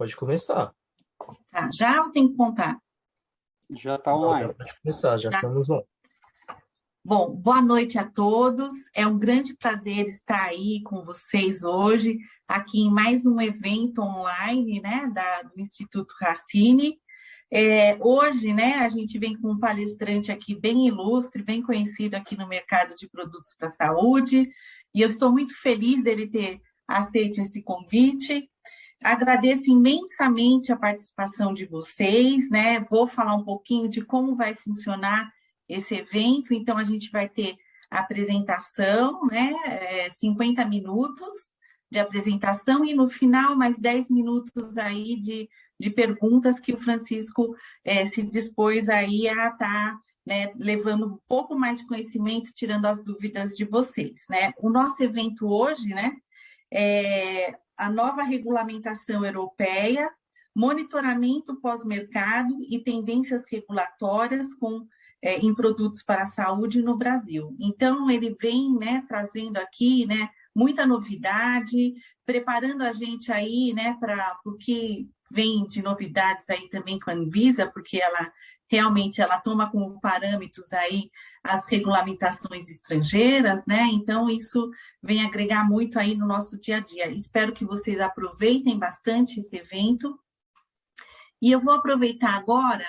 Pode começar. Tá, já ou tem que contar? Já está Não, já online. pode começar, já Já. estamos on. Bom, boa noite a todos. É um grande prazer estar aí com vocês hoje, aqui em mais um evento online, né, do Instituto Racine. Hoje, né, a gente vem com um palestrante aqui bem ilustre, bem conhecido aqui no mercado de produtos para a saúde, e eu estou muito feliz dele ter aceito esse convite. Agradeço imensamente a participação de vocês, né? Vou falar um pouquinho de como vai funcionar esse evento. Então, a gente vai ter a apresentação, né? 50 minutos de apresentação e no final mais 10 minutos aí de perguntas que o Francisco se dispôs aí a estar, né, levando um pouco mais de conhecimento, tirando as dúvidas de vocês, né? O nosso evento hoje, né? A nova regulamentação europeia, monitoramento pós-mercado e tendências regulatórias em produtos para a saúde no Brasil. Então, ele vem, né, trazendo aqui, né, muita novidade, preparando a gente aí, né, para o que vem de novidades aí também com a Anvisa, porque ela realmente toma como parâmetros aí as regulamentações estrangeiras, né? Então, isso vem agregar muito aí no nosso dia a dia. Espero que vocês aproveitem bastante esse evento. E eu vou aproveitar agora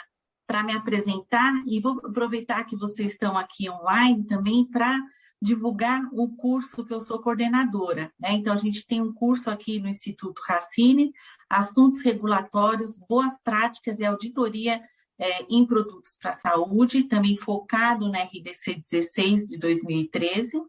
para me apresentar e vou aproveitar que vocês estão aqui online também para divulgar um curso que eu sou coordenadora, né? Então, a gente tem um curso aqui no Instituto Racine, Assuntos Regulatórios, Boas Práticas e Auditoria em Produtos para a Saúde, também focado na RDC 16 de 2013.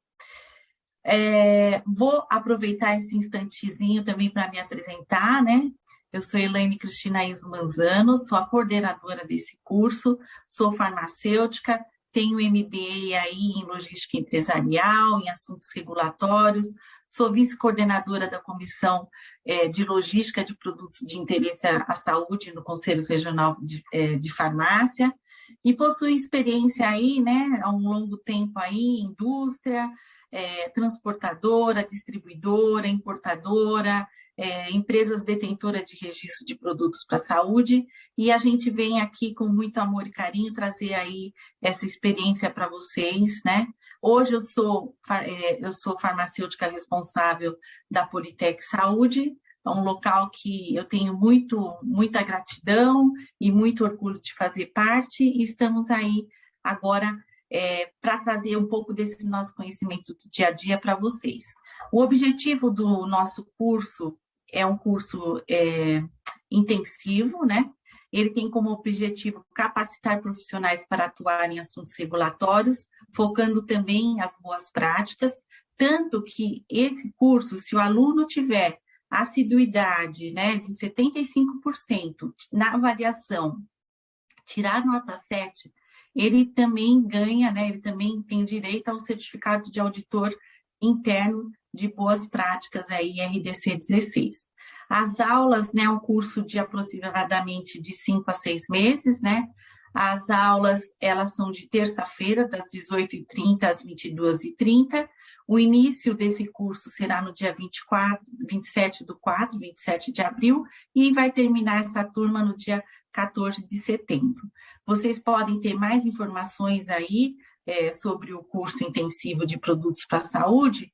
Vou aproveitar esse instantezinho também para me apresentar, né? Eu sou Elaine Cristina Iso Manzano, sou a coordenadora desse curso, sou farmacêutica, tenho MBA aí em logística empresarial, em assuntos regulatórios, sou vice-coordenadora da Comissão de Logística de Produtos de Interesse à Saúde no Conselho Regional de Farmácia, e possuo experiência aí, né, há um longo tempo aí em indústria, transportadora, distribuidora, importadora, empresas detentoras de registro de produtos para a saúde, e a gente vem aqui com muito amor e carinho trazer aí essa experiência para vocês, né? Hoje eu sou farmacêutica responsável da Politec Saúde, é um local que eu tenho muita gratidão e muito orgulho de fazer parte, e estamos aí agora para trazer um pouco desse nosso conhecimento do dia a dia para vocês. O objetivo do nosso curso é um curso intensivo, né? Ele tem como objetivo capacitar profissionais para atuar em assuntos regulatórios, focando também as boas práticas, tanto que esse curso, se o aluno tiver assiduidade, né, de 75% na avaliação, tirar nota 7, ele também ganha, né, ele também tem direito ao certificado de auditor interno de boas práticas aí, RDC 16. As aulas, né, um curso de aproximadamente de 5 a 6 meses, né? As aulas, elas são de terça-feira, das 18h30 às 22h30. O início desse curso será no dia 27 de abril, e vai terminar essa turma no dia 14 de setembro. Vocês podem ter mais informações aí sobre o curso intensivo de produtos para a saúde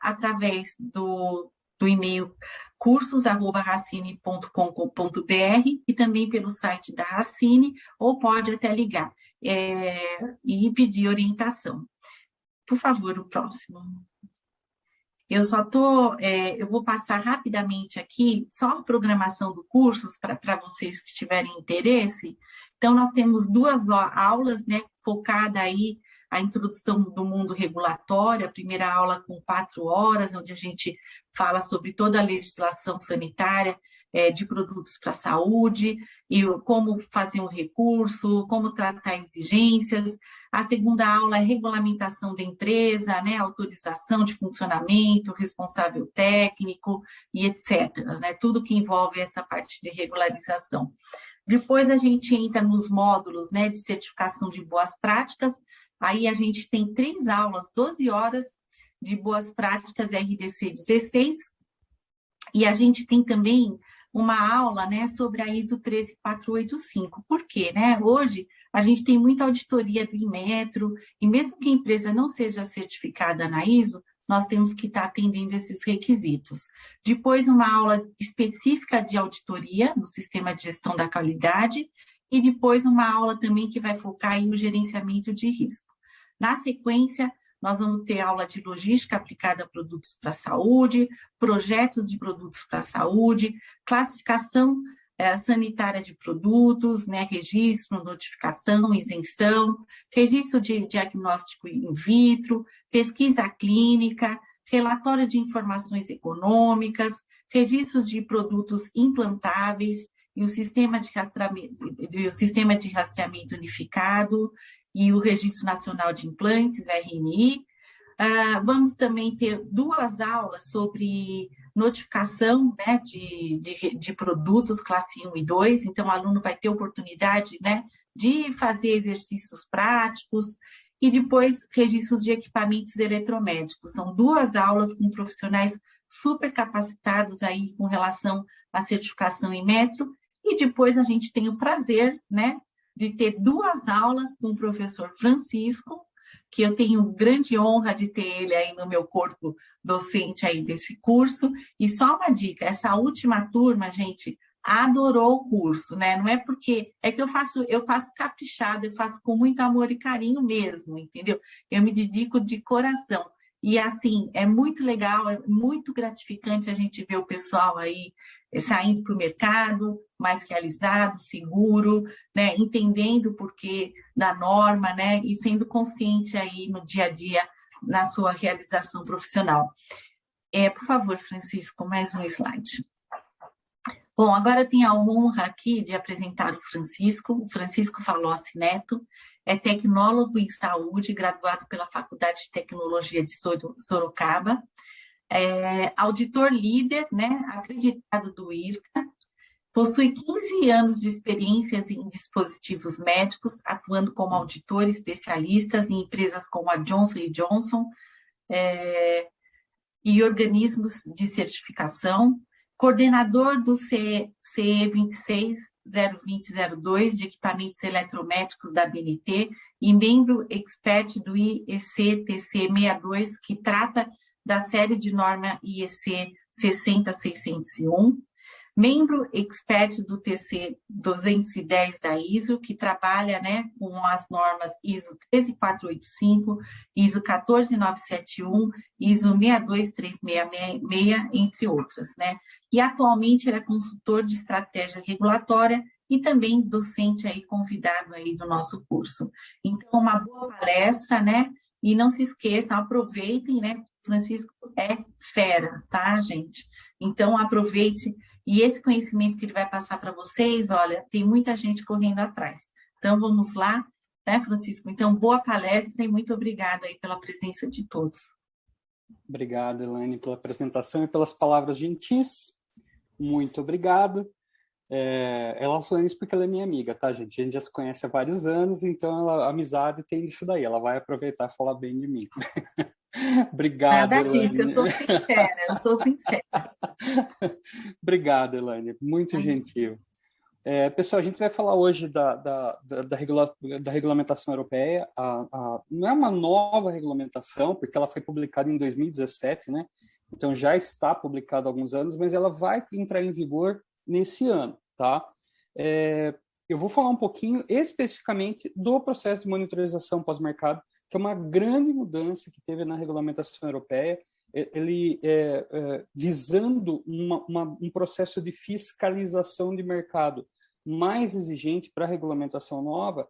através do e-mail cursos@racine.com.br e também pelo site da Racine, ou pode até ligar e pedir orientação. Por favor, o próximo. Eu vou passar rapidamente aqui só a programação do curso para vocês que tiverem interesse. Então, nós temos 2 aulas, né, focada aí a introdução do mundo regulatório, a primeira aula com 4 horas, onde a gente fala sobre toda a legislação sanitária de produtos para a saúde, e como fazer um recurso, como tratar exigências. A segunda aula é regulamentação da empresa, né, autorização de funcionamento, responsável técnico e etc., né, tudo que envolve essa parte de regularização. Depois a gente entra nos módulos, né, de certificação de boas práticas. Aí a gente tem 3 aulas, 12 horas de boas práticas RDC 16, e a gente tem também uma aula, né, sobre a ISO 13485. Por quê, né? Hoje a gente tem muita auditoria do Inmetro, e mesmo que a empresa não seja certificada na ISO, nós temos que estar atendendo esses requisitos. Depois, uma aula específica de auditoria no sistema de gestão da qualidade, e depois uma aula também que vai focar em o gerenciamento de risco. Na sequência, nós vamos ter aula de logística aplicada a produtos para a saúde, projetos de produtos para a saúde, classificação sanitária de produtos, né, registro, notificação, isenção, registro de diagnóstico in vitro, pesquisa clínica, relatório de informações econômicas, registros de produtos implantáveis e o sistema de rastreamento unificado, e o Registro Nacional de Implantes, o RNI. Vamos também ter 2 aulas sobre notificação, né, de produtos classe 1 e 2, então o aluno vai ter oportunidade, né, de fazer exercícios práticos, e depois registros de equipamentos eletromédicos. São 2 aulas com profissionais super capacitados aí com relação à certificação em metro, e depois a gente tem o prazer, né, de ter 2 aulas com o professor Francisco, que eu tenho grande honra de ter ele aí no meu corpo docente aí desse curso. E só uma dica, essa última turma, gente, adorou o curso, né? Não é porque é que eu faço caprichado, eu faço com muito amor e carinho mesmo, entendeu? Eu me dedico de coração. E assim, é muito legal, é muito gratificante a gente ver o pessoal aí saindo para o mercado mais realizado, seguro, né, entendendo o porquê da norma, né, e sendo consciente aí no dia a dia na sua realização profissional. Por favor, Francisco, mais um slide. Bom, agora eu tenho a honra aqui de apresentar o Francisco Falossi Neto, é tecnólogo em saúde, graduado pela Faculdade de Tecnologia de Sorocaba, auditor líder, né, acreditado do IRCA, possui 15 anos de experiência em dispositivos médicos, atuando como auditor especialista em empresas como a Johnson Johnson e organismos de certificação, coordenador do CE 26.020.02 de equipamentos eletromédicos da ABNT e membro expert do IEC TC 62, que trata da série de norma IEC 60601, membro expert do TC 210 da ISO, que trabalha, né, com as normas ISO 13485, ISO 14971, ISO 62366, entre outras, né? E atualmente ele é consultor de estratégia regulatória e também docente aí, convidado aí do nosso curso. Então, uma boa palestra, né? E não se esqueçam, aproveitem, né? Francisco é fera, tá, gente? Então, aproveite. E esse conhecimento que ele vai passar para vocês, olha, tem muita gente correndo atrás. Então, vamos lá, né, Francisco? Então, boa palestra e muito obrigada aí pela presença de todos. Obrigado, Elaine, pela apresentação e pelas palavras gentis. Muito obrigado. Ela falou isso porque ela é minha amiga, tá, gente? A gente já se conhece há vários anos, então a amizade tem isso daí. Ela vai aproveitar e falar bem de mim. Obrigado, Nada Elaine. disso, eu sou sincera. Obrigado, Elaine, muito gentil. Pessoal, a gente vai falar hoje da regulamentação europeia. Não é uma nova regulamentação, porque ela foi publicada em 2017, né? Então já está publicada há alguns anos, mas ela vai entrar em vigor nesse ano, tá? Eu vou falar um pouquinho especificamente do processo de monitorização pós-mercado, que é uma grande mudança que teve na regulamentação europeia, ele visando um processo de fiscalização de mercado mais exigente para a regulamentação nova,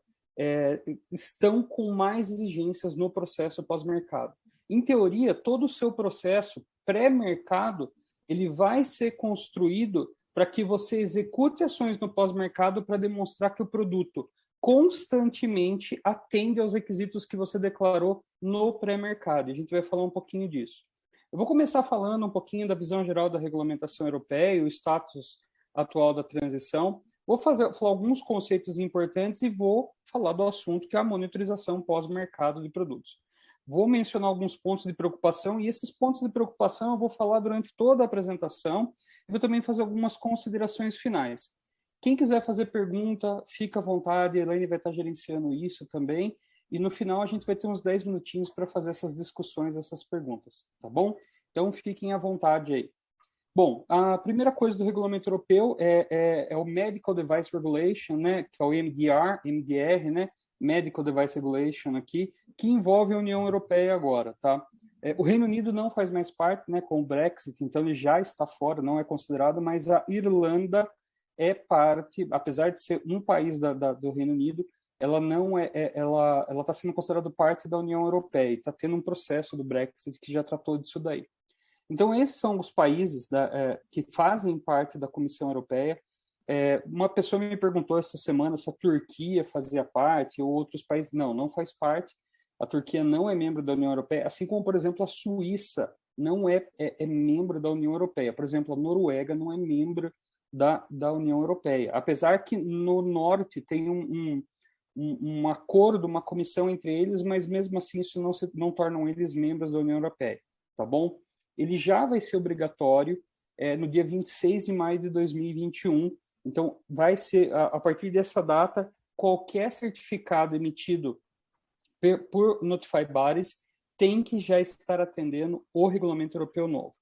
estão com mais exigências no processo pós-mercado. Em teoria, todo o seu processo pré-mercado ele vai ser construído para que você execute ações no pós-mercado para demonstrar que o produto constantemente atende aos requisitos que você declarou no pré-mercado. A gente vai falar um pouquinho disso. Eu vou começar falando um pouquinho da visão geral da regulamentação europeia e o status atual da transição. Vou falar alguns conceitos importantes e vou falar do assunto que é a monitorização pós-mercado de produtos. Vou mencionar alguns pontos de preocupação e esses pontos de preocupação eu vou falar durante toda a apresentação vou também fazer algumas considerações finais. Quem quiser fazer pergunta, fica à vontade, a Elaine vai estar gerenciando isso também, e no final a gente vai ter uns 10 minutinhos para fazer essas discussões, essas perguntas, tá bom? Então fiquem à vontade aí. Bom, a primeira coisa do regulamento europeu é o Medical Device Regulation, né, que é o MDR, né, Medical Device Regulation aqui, que envolve a União Europeia agora, tá? O Reino Unido não faz mais parte, né, com o Brexit, então ele já está fora, não é considerado, mas a Irlanda é parte, apesar de ser um país do Reino Unido, ela não ela está sendo considerada parte da União Europeia, e está tendo um processo do Brexit que já tratou disso daí. Então, esses são os países que fazem parte da Comissão Europeia. Uma pessoa me perguntou essa semana se a Turquia fazia parte ou outros países. Não, não faz parte. A Turquia não é membro da União Europeia, assim como, por exemplo, a Suíça não é membro da União Europeia. Por exemplo, a Noruega não é membro da União Europeia. Apesar que no norte tem um acordo, uma comissão entre eles, mas mesmo assim isso não tornam eles membros da União Europeia. Tá bom? Ele já vai ser obrigatório no dia 26 de maio de 2021. Então, vai ser, a partir dessa data, qualquer certificado emitido por Notified Bodies tem que já estar atendendo o regulamento europeu novo.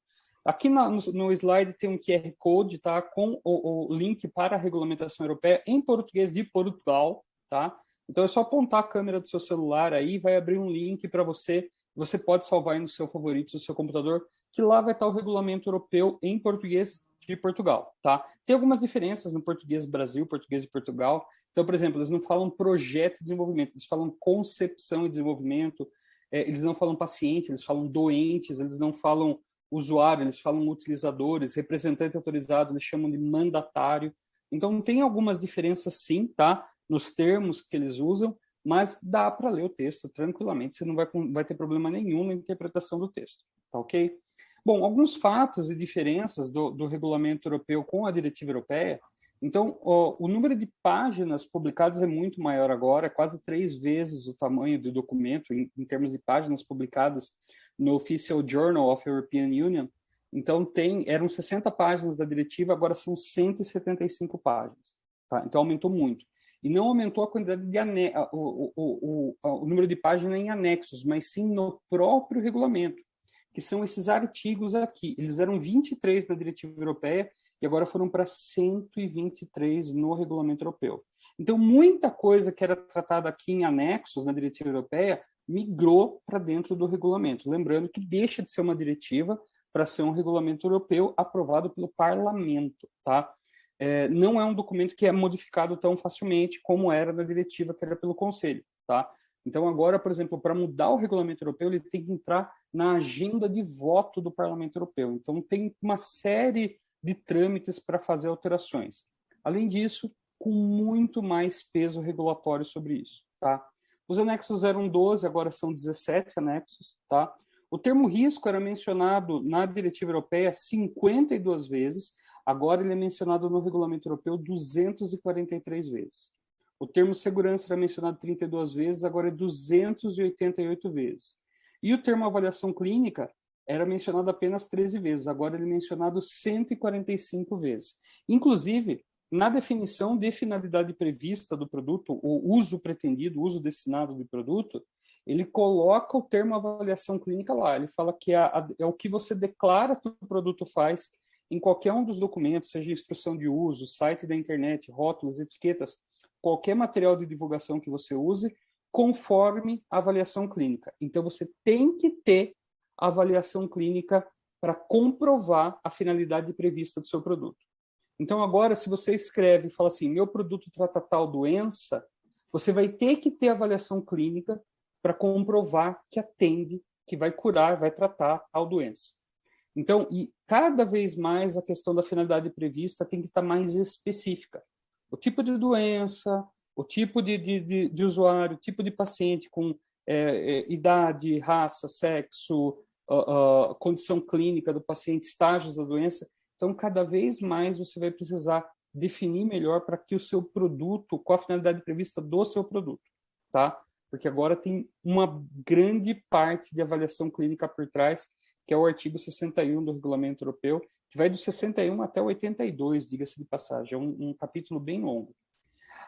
Aqui no slide tem um QR Code, tá, com o link para a regulamentação europeia em português de Portugal, tá? Então é só apontar a câmera do seu celular aí, vai abrir um link para você. Você pode salvar aí no seu favorito, no seu computador, que lá vai estar o regulamento europeu em português de Portugal, tá? Tem algumas diferenças no português Brasil, português de Portugal. Então, por exemplo, eles não falam projeto de desenvolvimento, eles falam concepção e desenvolvimento, eles não falam paciente, eles falam doentes, eles não falam usuário, eles falam utilizadores, representante autorizado, eles chamam de mandatário. Então, tem algumas diferenças sim, tá? Nos termos que eles usam, mas dá para ler o texto tranquilamente, você não vai ter problema nenhum na interpretação do texto, tá ok? Bom, alguns fatos e diferenças do regulamento europeu com a diretiva europeia. Então, o número de páginas publicadas é muito maior agora, é quase 3 vezes o tamanho do documento em termos de páginas publicadas no Official Journal of European Union. Então, eram 60 páginas da diretiva, agora são 175 páginas. Tá? Então, aumentou muito. E não aumentou a quantidade de o número de páginas em anexos, mas sim no próprio regulamento, que são esses artigos aqui. Eles eram 23 na diretiva europeia e agora foram para 123 no regulamento europeu. Então, muita coisa que era tratada aqui em anexos na diretiva europeia migrou para dentro do regulamento. Lembrando que deixa de ser uma diretiva para ser um regulamento europeu aprovado pelo parlamento, tá? Não é um documento que é modificado tão facilmente como era na diretiva que era pelo Conselho, tá? Então, agora, por exemplo, para mudar o regulamento europeu, ele tem que entrar na agenda de voto do Parlamento Europeu. Então, tem uma série de trâmites para fazer alterações. Além disso, com muito mais peso regulatório sobre isso, tá? Os anexos eram 12, agora são 17 anexos, tá? O termo risco era mencionado na diretiva europeia 52 vezes, agora ele é mencionado no regulamento europeu 243 vezes. O termo segurança era mencionado 32 vezes, agora é 288 vezes. E o termo avaliação clínica era mencionado apenas 13 vezes, agora ele é mencionado 145 vezes. Inclusive, na definição de finalidade prevista do produto, o uso pretendido, o uso destinado do produto, ele coloca o termo avaliação clínica lá. Ele fala que é o que você declara que o produto faz em qualquer um dos documentos, seja instrução de uso, site da internet, rótulos, etiquetas, qualquer material de divulgação que você use, conforme a avaliação clínica. Então, você tem que ter a avaliação clínica para comprovar a finalidade prevista do seu produto. Então, agora, se você escreve e fala assim, meu produto trata tal doença, você vai ter que ter avaliação clínica para comprovar que atende, que vai curar, vai tratar tal doença. Então, e cada vez mais a questão da finalidade prevista tem que estar mais específica. O tipo de doença, o tipo de usuário, o tipo de paciente com idade, raça, sexo, condição clínica do paciente, estágios da doença. Então, cada vez mais você vai precisar definir melhor para que o seu produto, qual a finalidade prevista do seu produto, tá? Porque agora tem uma grande parte de avaliação clínica por trás, que é o artigo 61 do Regulamento Europeu, que vai do 61 até o 82, diga-se de passagem, é um capítulo bem longo.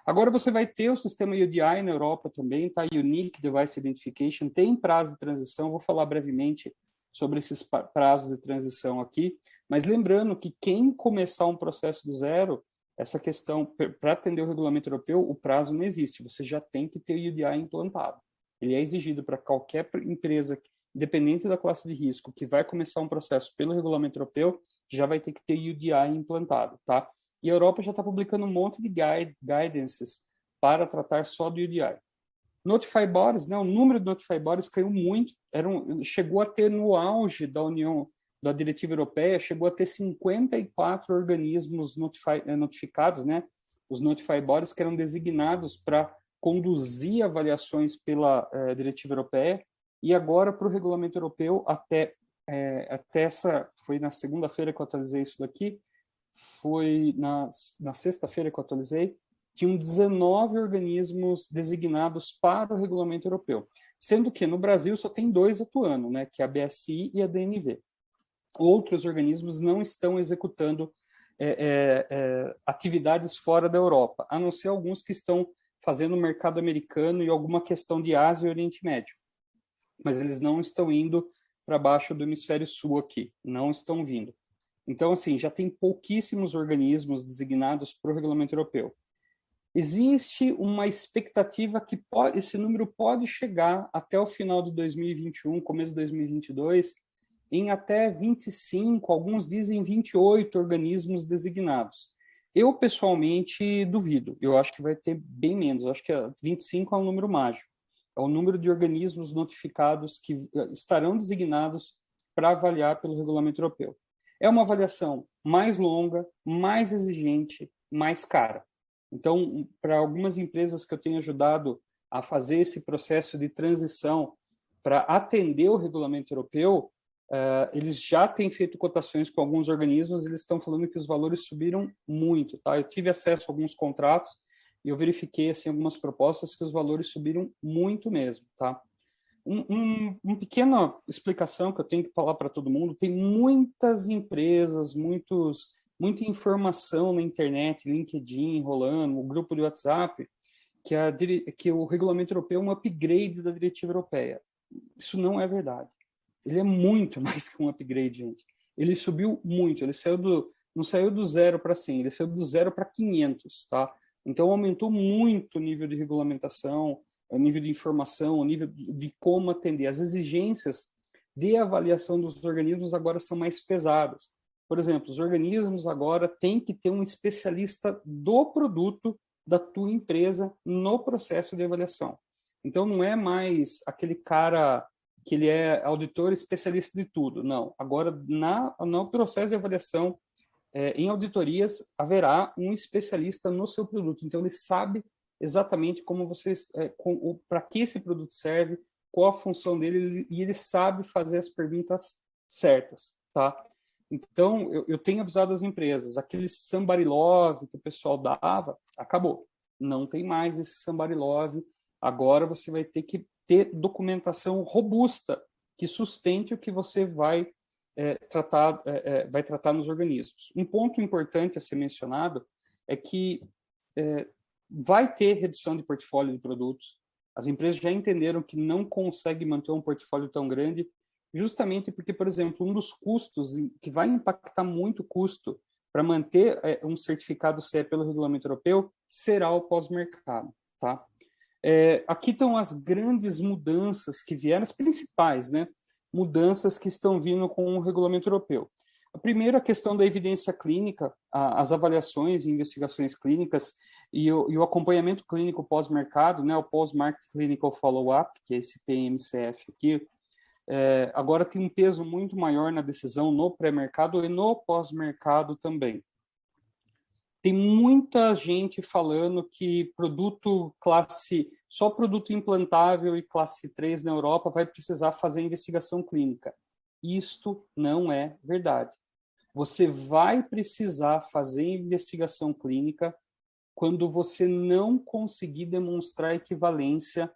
Agora você vai ter o sistema UDI na Europa também, tá? Unique Device Identification, tem prazo de transição, vou falar brevemente sobre esses prazos de transição aqui, mas lembrando que quem começar um processo do zero, essa questão, para atender o regulamento europeu, o prazo não existe, você já tem que ter o UDI implantado. Ele é exigido para qualquer empresa, independente da classe de risco, que vai começar um processo pelo regulamento europeu, já vai ter que ter UDI implantado, tá? E a Europa já está publicando um monte de guidances para tratar só do UDI. Notify Bodies, né, o número de Notify Bodies caiu muito, chegou a ter no auge da União, da diretiva europeia, chegou a ter 54 organismos notificados, né, os Notify Bodies que eram designados para conduzir avaliações pela diretiva europeia, e agora para o regulamento europeu, até essa, foi na segunda-feira que eu atualizei isso daqui, foi na sexta-feira que eu atualizei, tinham 19 organismos designados para o regulamento europeu, sendo que no Brasil só tem 2 atuando, né, que é a BSI e a DNV. Outros organismos não estão executando atividades fora da Europa, a não ser alguns que estão fazendo o mercado americano e alguma questão de Ásia e Oriente Médio. Mas eles não estão indo para baixo do hemisfério sul aqui, não estão vindo. Então, assim, já tem pouquíssimos organismos designados para o regulamento europeu. Existe uma expectativa que esse número pode chegar até o final de 2021, começo de 2022, em até 25, alguns dizem 28 organismos designados. Eu, pessoalmente, duvido. Eu acho que vai ter bem menos. Eu acho que 25 é um número mágico. É o número de organismos notificados que estarão designados para avaliar pelo regulamento europeu. É uma avaliação mais longa, mais exigente, mais cara. Então, para algumas empresas que eu tenho ajudado a fazer esse processo de transição para atender o regulamento europeu, eles já têm feito cotações com alguns organismos, eles estão falando que os valores subiram muito, tá? Eu tive acesso a alguns contratos e eu verifiquei assim algumas propostas que os valores subiram muito mesmo, tá? Uma pequena explicação que eu tenho que falar para todo mundo: tem muitas empresas, muita informação na internet, LinkedIn rolando, o grupo de WhatsApp, que o regulamento europeu é um upgrade da diretiva europeia. Isso não é verdade. Ele é muito mais que um upgrade, gente. Ele subiu muito, não saiu do 0 para 100, ele saiu do 0 para 500, tá? Então aumentou muito o nível de regulamentação, o nível de informação, o nível de como atender. As exigências de avaliação dos organismos agora são mais pesadas. Por exemplo, os organismos agora têm que ter um especialista do produto da tua empresa no processo de avaliação. Então, não é mais aquele cara que ele é auditor especialista de tudo. Não. Agora, no processo de avaliação, em auditorias, haverá um especialista no seu produto. Então, ele sabe exatamente como para que esse produto serve, qual a função dele, e ele sabe fazer as perguntas certas, tá? Então, eu tenho avisado as empresas, aquele somebody love que o pessoal dava, acabou. Não tem mais esse somebody love. Agora você vai ter que ter documentação robusta que sustente o que você vai tratar nos organismos. Um ponto importante a ser mencionado é que vai ter redução de portfólio de produtos. As empresas já entenderam que não conseguem manter um portfólio tão grande, justamente porque, por exemplo, um dos custos que vai impactar muito o custo para manter um certificado CE pelo regulamento europeu será o pós-mercado, tá? Aqui estão as grandes mudanças que vieram, as principais, né? Mudanças que estão vindo com o regulamento europeu. A primeira, a questão da evidência clínica, as avaliações e investigações clínicas e o acompanhamento clínico pós-mercado, né? O Post-Market Clinical Follow-up, que é esse PMCF aqui, agora tem um peso muito maior na decisão no pré-mercado e no pós-mercado também. Tem muita gente falando que só produto implantável e classe 3 na Europa vai precisar fazer investigação clínica. Isto não é verdade. Você vai precisar fazer investigação clínica quando você não conseguir demonstrar equivalência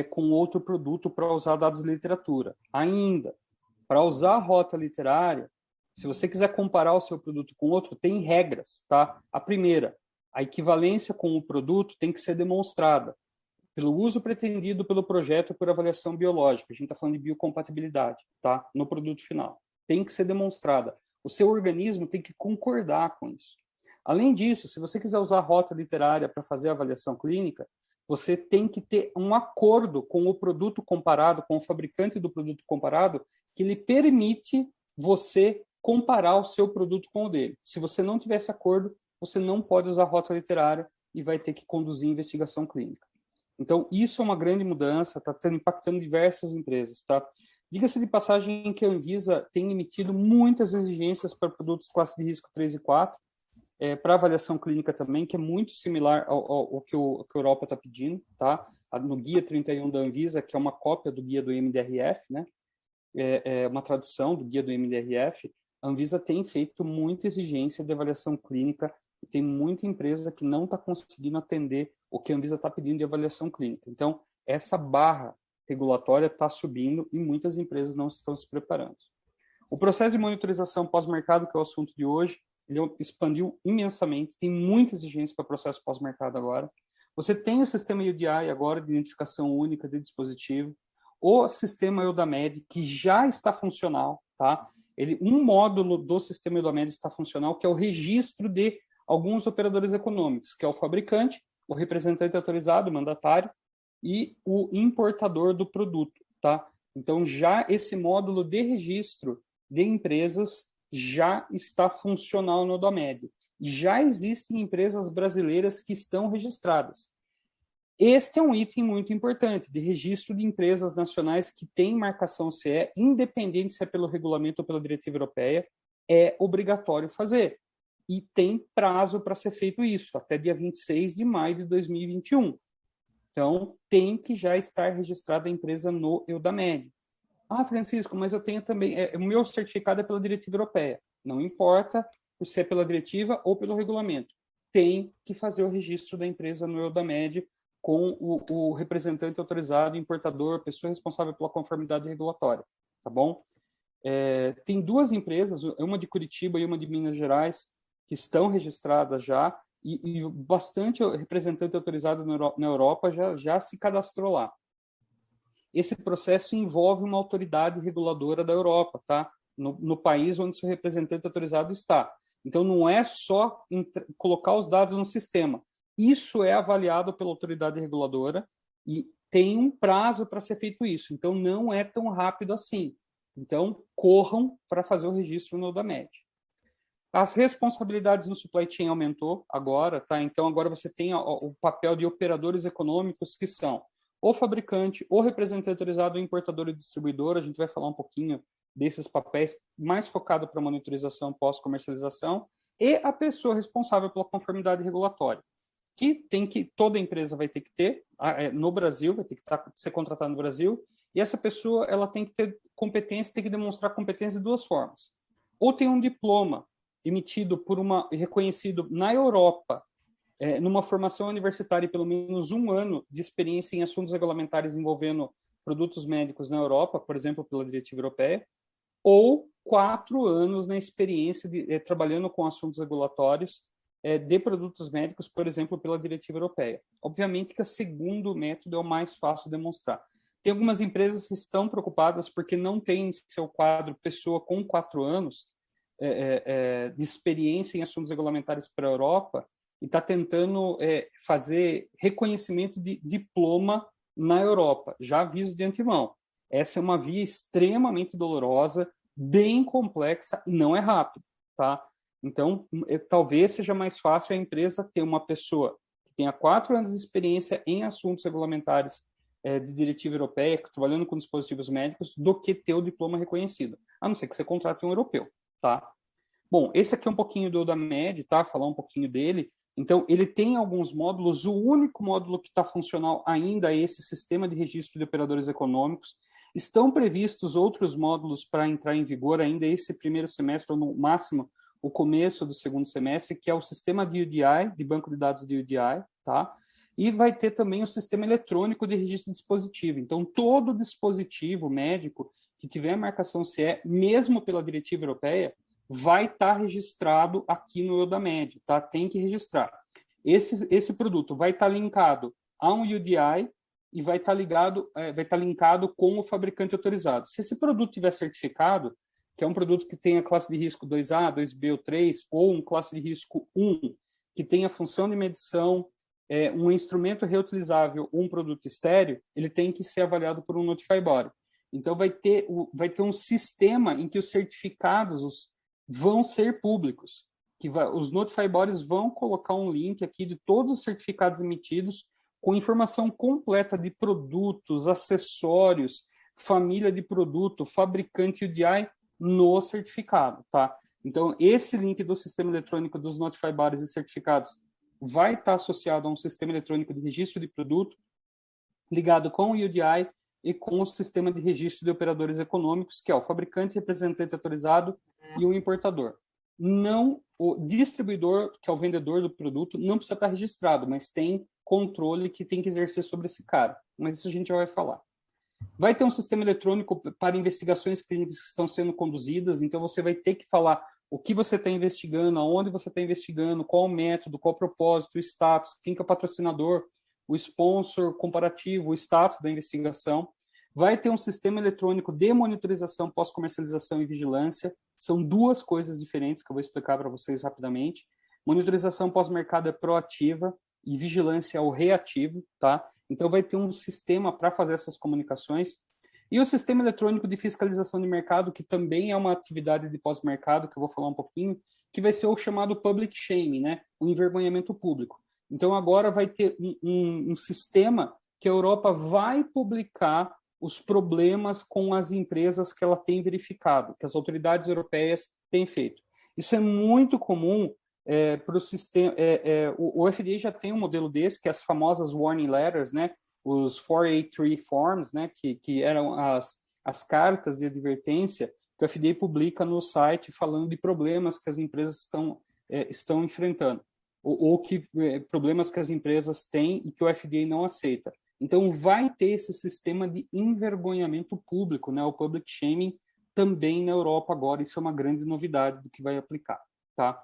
com outro produto para usar dados de literatura. Ainda, para usar a rota literária, Se você quiser comparar o seu produto com outro, tem regras, tá? A primeira, a equivalência com o produto tem que ser demonstrada pelo uso pretendido pelo projeto por avaliação biológica. A gente está falando de biocompatibilidade, tá? No produto final. Tem que ser demonstrada. O seu organismo tem que concordar com isso. Além disso, se você quiser usar a rota literária para fazer a avaliação clínica, você tem que ter um acordo com o produto comparado, com o fabricante do produto comparado, que lhe permite você comparar o seu produto com o dele. Se você não tiver esse acordo, você não pode usar a rota literária e vai ter que conduzir investigação clínica. Então, isso é uma grande mudança, está impactando diversas empresas, tá? Diga-se de passagem que a Anvisa tem emitido muitas exigências para produtos classe de risco 3 e 4, para avaliação clínica também, que é muito similar ao que a Europa está pedindo, tá? No Guia 31 da Anvisa, que é uma cópia do Guia do MDRF, né? É uma tradução do Guia do MDRF, a Anvisa tem feito muita exigência de avaliação clínica. Tem muita empresa que não está conseguindo atender o que a Anvisa está pedindo de avaliação clínica. Então, essa barra regulatória está subindo e muitas empresas não estão se preparando. O processo de monitorização pós-mercado, que é o assunto de hoje, ele expandiu imensamente, tem muita exigência para processo pós-mercado agora. Você tem o sistema UDI agora, de identificação única de dispositivo, o sistema Eudamed, que já está funcional, tá? Um módulo do sistema Eudamed está funcional, que é o registro de alguns operadores econômicos, que é o fabricante, o representante autorizado, o mandatário, e o importador do produto, tá? Então, já esse módulo de registro de empresas já está funcional no Eudamed. Já existem empresas brasileiras que estão registradas. Este é um item muito importante, de registro de empresas nacionais que têm marcação CE, independente se é pelo regulamento ou pela diretiva europeia, é obrigatório fazer. E tem prazo para ser feito isso, até dia 26 de maio de 2021. Então, tem que já estar registrada a empresa no Eudamed. Ah, Francisco, mas eu tenho também... o meu certificado é pela diretiva europeia. Não importa se é pela diretiva ou pelo regulamento. Tem que fazer o registro da empresa no Eudamed com o representante autorizado, importador, pessoa responsável pela conformidade regulatória. Tá bom? Tem duas empresas, uma de Curitiba e uma de Minas Gerais, que estão registradas já, e bastante representante autorizado na Europa já se cadastrou lá. Esse processo envolve uma autoridade reguladora da Europa, tá? No país onde seu representante autorizado está. Então, não é só colocar os dados no sistema. Isso é avaliado pela autoridade reguladora e tem um prazo para ser feito isso. Então, não é tão rápido assim. Então, corram para fazer o registro no Eudamed. As responsabilidades no supply chain aumentou agora, tá? Então, agora você tem o papel de operadores econômicos, que são o fabricante, o representante autorizado, o importador e distribuidor. A gente vai falar um pouquinho desses papéis, mais focado para monitorização pós-comercialização, e a pessoa responsável pela conformidade regulatória, que toda empresa vai ter que ter, no Brasil, vai ter que ser contratada no Brasil, e essa pessoa ela tem que ter competência, tem que demonstrar competência de duas formas. Ou tem um diploma emitido reconhecido na Europa, numa formação universitária e pelo menos 1 ano de experiência em assuntos regulamentares envolvendo produtos médicos na Europa, por exemplo, pela diretiva europeia, ou 4 anos na experiência trabalhando com assuntos regulatórios de produtos médicos, por exemplo, pela diretiva europeia. Obviamente que o segundo método é o mais fácil de demonstrar. Tem algumas empresas que estão preocupadas porque não tem em seu quadro pessoa com 4 anos de experiência em assuntos regulamentares para a Europa e está tentando fazer reconhecimento de diploma na Europa. Já aviso de antemão. Essa é uma via extremamente dolorosa, bem complexa e não é rápido, tá? Então, talvez seja mais fácil a empresa ter uma pessoa que tenha 4 anos de experiência em assuntos regulamentares de diretiva europeia, trabalhando com dispositivos médicos, do que ter o diploma reconhecido, a não ser que você contrate um europeu, tá? Bom, esse aqui é um pouquinho do Eudamed, tá? Falar um pouquinho dele. Então, ele tem alguns módulos. O único módulo que está funcional ainda é esse sistema de registro de operadores econômicos. Estão previstos outros módulos para entrar em vigor ainda esse primeiro semestre, ou no máximo o começo do segundo semestre, que é o sistema de UDI, de banco de dados de UDI, tá? E vai ter também o sistema eletrônico de registro de dispositivo. Então, todo dispositivo médico que tiver marcação CE, mesmo pela diretiva europeia, vai estar registrado aqui no Eudamed, tá? Tem que registrar. Esse produto vai estar linkado a um UDI e vai estar linkado com o fabricante autorizado. Se esse produto tiver certificado, que é um produto que tenha classe de risco 2A, 2B ou 3, ou um classe de risco 1, que tenha função de medição, um instrumento reutilizável ou um produto estéreo, ele tem que ser avaliado por um Notify Body. Então, vai ter um sistema em que os certificados vão ser públicos. Os Notify Bodies vão colocar um link aqui de todos os certificados emitidos com informação completa de produtos, acessórios, família de produto, fabricante UDI no certificado, tá? Então, esse link do sistema eletrônico dos Notify Bodies e certificados vai estar associado a um sistema eletrônico de registro de produto ligado com o UDI e com o sistema de registro de operadores econômicos, que é o fabricante, representante autorizado e o importador. Não, o distribuidor, que é o vendedor do produto, não precisa estar registrado, mas tem controle que tem que exercer sobre esse cara. Mas isso a gente já vai falar. Vai ter um sistema eletrônico para investigações clínicas que estão sendo conduzidas, então você vai ter que falar o que você está investigando, aonde você está investigando, qual o método, qual o propósito, o status, quem que é o patrocinador, o sponsor comparativo, o status da investigação. Vai ter um sistema eletrônico de monitorização, pós-comercialização e vigilância. São duas coisas diferentes que eu vou explicar para vocês rapidamente. Monitorização pós-mercado é proativa e vigilância é o reativo, tá? Então, vai ter um sistema para fazer essas comunicações. E o sistema eletrônico de fiscalização de mercado, que também é uma atividade de pós-mercado, que eu vou falar um pouquinho, que vai ser o chamado public shaming, né? O envergonhamento público. Então, agora vai ter um sistema que a Europa vai publicar os problemas com as empresas que ela tem verificado, que as autoridades europeias têm feito. Isso é muito comum para o sistema. O FDA já tem um modelo desse, que é as famosas warning letters, né? Os 483 forms, né? Que eram as cartas de advertência que o FDA publica no site falando de problemas que as empresas estão enfrentando, ou problemas que as empresas têm e que o FDA não aceita. Então, vai ter esse sistema de envergonhamento público, né? O public shaming também na Europa agora. Isso é uma grande novidade do que vai aplicar, tá?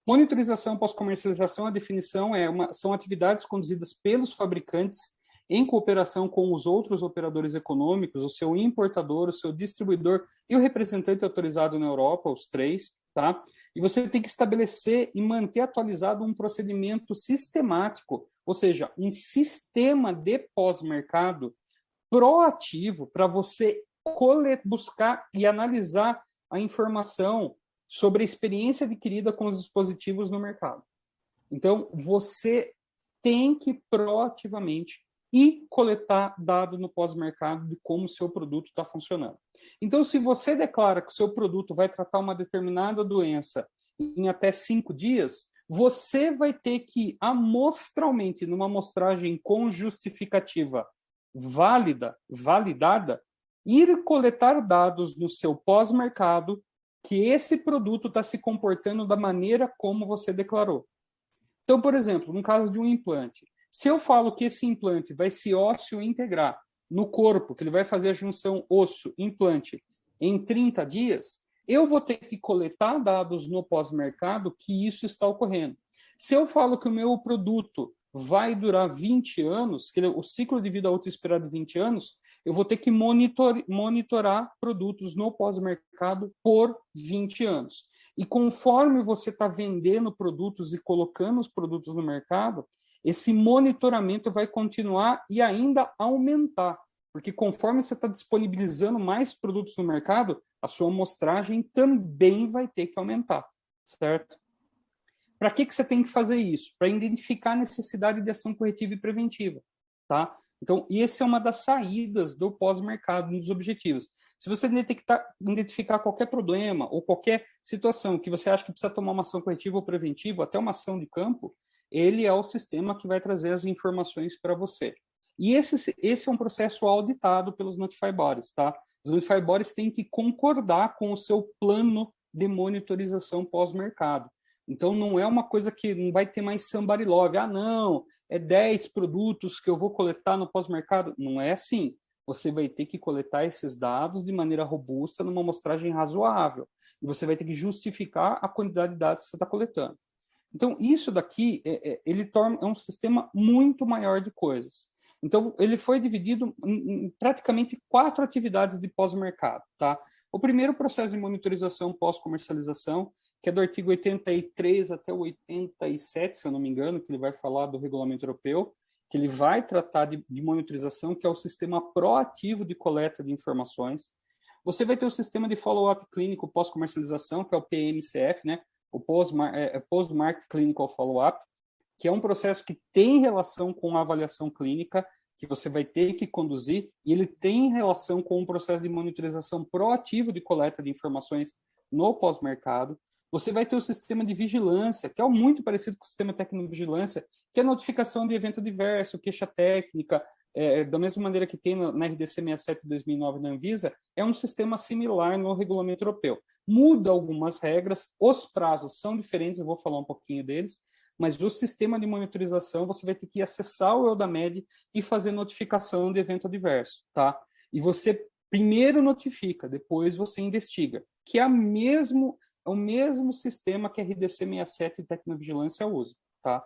Monitorização pós-comercialização, a definição são atividades conduzidas pelos fabricantes em cooperação com os outros operadores econômicos, o seu importador, o seu distribuidor e o representante autorizado na Europa, os três, tá? E você tem que estabelecer e manter atualizado um procedimento sistemático, ou seja, um sistema de pós-mercado proativo para você buscar e analisar a informação sobre a experiência adquirida com os dispositivos no mercado. Então, você tem que proativamente ir coletar dados no pós-mercado de como o seu produto está funcionando. Então, se você declara que o seu produto vai tratar uma determinada doença em até 5 dias, você vai ter que amostralmente, numa amostragem com justificativa validada, ir coletar dados no seu pós-mercado que esse produto está se comportando da maneira como você declarou. Então, por exemplo, no caso de um implante, se eu falo que esse implante vai se ósseo integrar no corpo, que ele vai fazer a junção osso-implante em 30 dias, eu vou ter que coletar dados no pós-mercado que isso está ocorrendo. Se eu falo que o meu produto vai durar 20 anos, que o ciclo de vida útil esperado de 20 anos, eu vou ter que monitorar produtos no pós-mercado por 20 anos. E conforme você está vendendo produtos e colocando os produtos no mercado, esse monitoramento vai continuar e ainda aumentar, porque conforme você está disponibilizando mais produtos no mercado, a sua amostragem também vai ter que aumentar, certo? Para que você tem que fazer isso? Para identificar a necessidade de ação corretiva e preventiva, tá? Então, essa é uma das saídas do pós-mercado, um dos objetivos. Se você identificar qualquer problema ou qualquer situação que você acha que precisa tomar uma ação corretiva ou preventiva, até uma ação de campo, ele é o sistema que vai trazer as informações para você. E esse é um processo auditado pelos Notify Bodies, tá? Os Notify Bodies têm que concordar com o seu plano de monitorização pós-mercado. Então, não é uma coisa que não vai ter mais somebody love. Ah, não, é 10 produtos que eu vou coletar no pós-mercado. Não é assim. Você vai ter que coletar esses dados de maneira robusta, numa amostragem razoável. e você vai ter que justificar a quantidade de dados que você está coletando. Então, isso daqui, ele é um sistema muito maior de coisas. Então, ele foi dividido em praticamente 4 atividades de pós-mercado. Tá? O primeiro, processo de monitorização pós-comercialização, que é do artigo 83 até o 87, se eu não me engano, que ele vai falar do regulamento europeu, que ele vai tratar de monitorização, que é o sistema proativo de coleta de informações. Você vai ter o sistema de follow-up clínico pós-comercialização, que é o PMCF, né? O Post-Market Clinical Follow-up, que é um processo que tem relação com a avaliação clínica, que você vai ter que conduzir, e ele tem relação com um processo de monitorização proativo de coleta de informações no pós-mercado. Você vai ter o sistema de vigilância, que é muito parecido com o sistema técnico de vigilância, que é a notificação de evento adverso, queixa técnica, da mesma maneira que tem na RDC 67 de 2009 na Anvisa, é um sistema similar no regulamento europeu. Muda algumas regras, os prazos são diferentes, eu vou falar um pouquinho deles, mas o sistema de monitorização você vai ter que acessar o EUDAMED e fazer notificação de evento adverso, tá? E você primeiro notifica, depois você investiga, que é o mesmo sistema que a RDC 67 de Tecnovigilância usa, tá?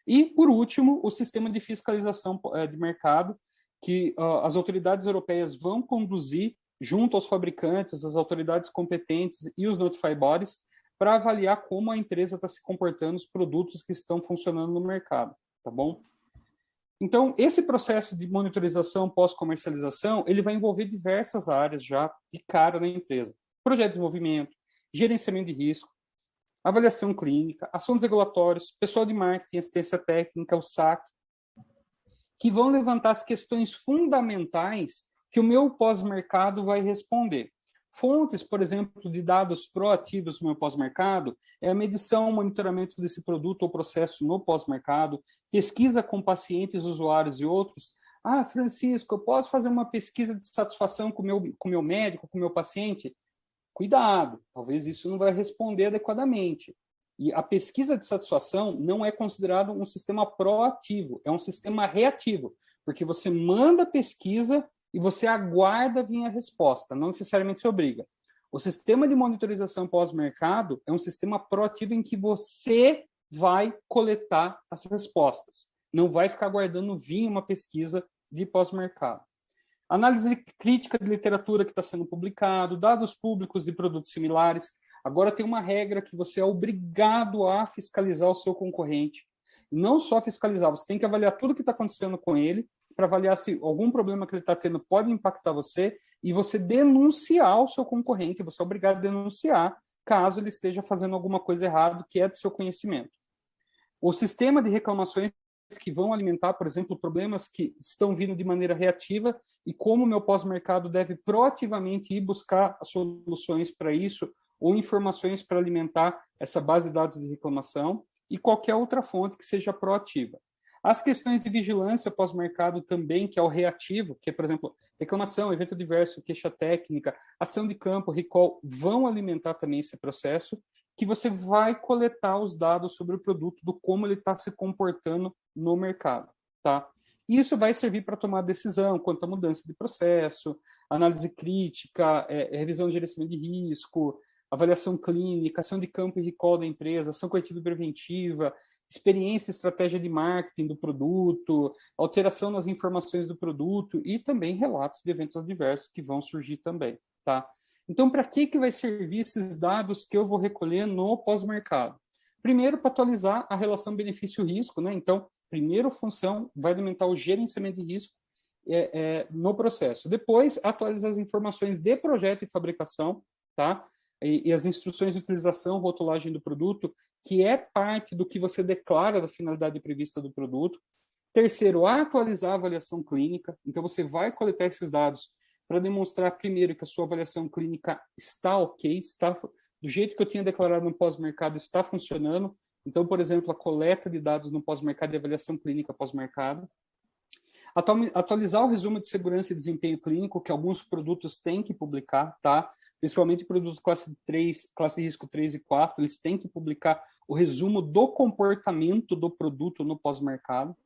E, por último, o sistema de fiscalização de mercado, que as autoridades europeias vão conduzir junto aos fabricantes, as autoridades competentes e os notify bodies, para avaliar como a empresa está se comportando, os produtos que estão funcionando no mercado, tá bom? Então, esse processo de monitorização pós-comercialização, ele vai envolver diversas áreas já de cara na empresa. Projeto de desenvolvimento, gerenciamento de risco, avaliação clínica, assuntos regulatórios, pessoal de marketing, assistência técnica, o SAC, que vão levantar as questões fundamentais que o meu pós-mercado vai responder. Fontes, por exemplo, de dados proativos no meu pós-mercado é a medição, monitoramento desse produto ou processo no pós-mercado, pesquisa com pacientes, usuários e outros. Ah, Francisco, eu posso fazer uma pesquisa de satisfação com o meu médico, com o meu paciente? Cuidado, talvez isso não vai responder adequadamente. E a pesquisa de satisfação não é considerado um sistema proativo, é um sistema reativo, porque você manda a pesquisa e você aguarda vir a resposta, não necessariamente se obriga. O sistema de monitorização pós-mercado é um sistema proativo em que você vai coletar as respostas, não vai ficar aguardando vir uma pesquisa de pós-mercado. Análise crítica de literatura que está sendo publicado, dados públicos de produtos similares. Agora tem uma regra que você é obrigado a fiscalizar o seu concorrente. Não só fiscalizar, você tem que avaliar tudo o que está acontecendo com ele, para avaliar se algum problema que ele está tendo pode impactar você, e você denunciar o seu concorrente, você é obrigado a denunciar caso ele esteja fazendo alguma coisa errada que é do seu conhecimento. O sistema de reclamações que vão alimentar, por exemplo, problemas que estão vindo de maneira reativa e como o meu pós-mercado deve proativamente ir buscar soluções para isso ou informações para alimentar essa base de dados de reclamação e qualquer outra fonte que seja proativa. As questões de vigilância pós-mercado também, que é o reativo, que é, por exemplo, reclamação, evento adverso, queixa técnica, ação de campo, recall, vão alimentar também esse processo, que você vai coletar os dados sobre o produto, do como ele está se comportando no mercado, tá? E isso vai servir para tomar decisão quanto à mudança de processo, análise crítica, revisão de gerenciamento de risco, avaliação clínica, ação de campo e recall da empresa, ação corretiva e preventiva, experiência e estratégia de marketing do produto, alteração nas informações do produto e também relatos de eventos adversos que vão surgir também, tá? Então, para que vai servir esses dados que eu vou recolher no pós-mercado? Primeiro, para atualizar a relação benefício-risco, né? Então, primeira função vai alimentar o gerenciamento de risco no processo. Depois, atualizar as informações de projeto e fabricação, tá? E as instruções de utilização, rotulagem do produto, que é parte do que você declara da finalidade prevista do produto. Terceiro, atualizar a avaliação clínica. Então, você vai coletar esses dados para demonstrar, primeiro, que a sua avaliação clínica está ok, está do jeito que eu tinha declarado no pós-mercado, está funcionando. Então, por exemplo, a coleta de dados no pós-mercado e avaliação clínica pós-mercado. Atualizar o resumo de segurança e desempenho clínico, que alguns produtos têm que publicar, tá? Principalmente produtos classe 3, classe risco 3 e 4, eles têm que publicar o resumo do comportamento do produto no pós-mercado.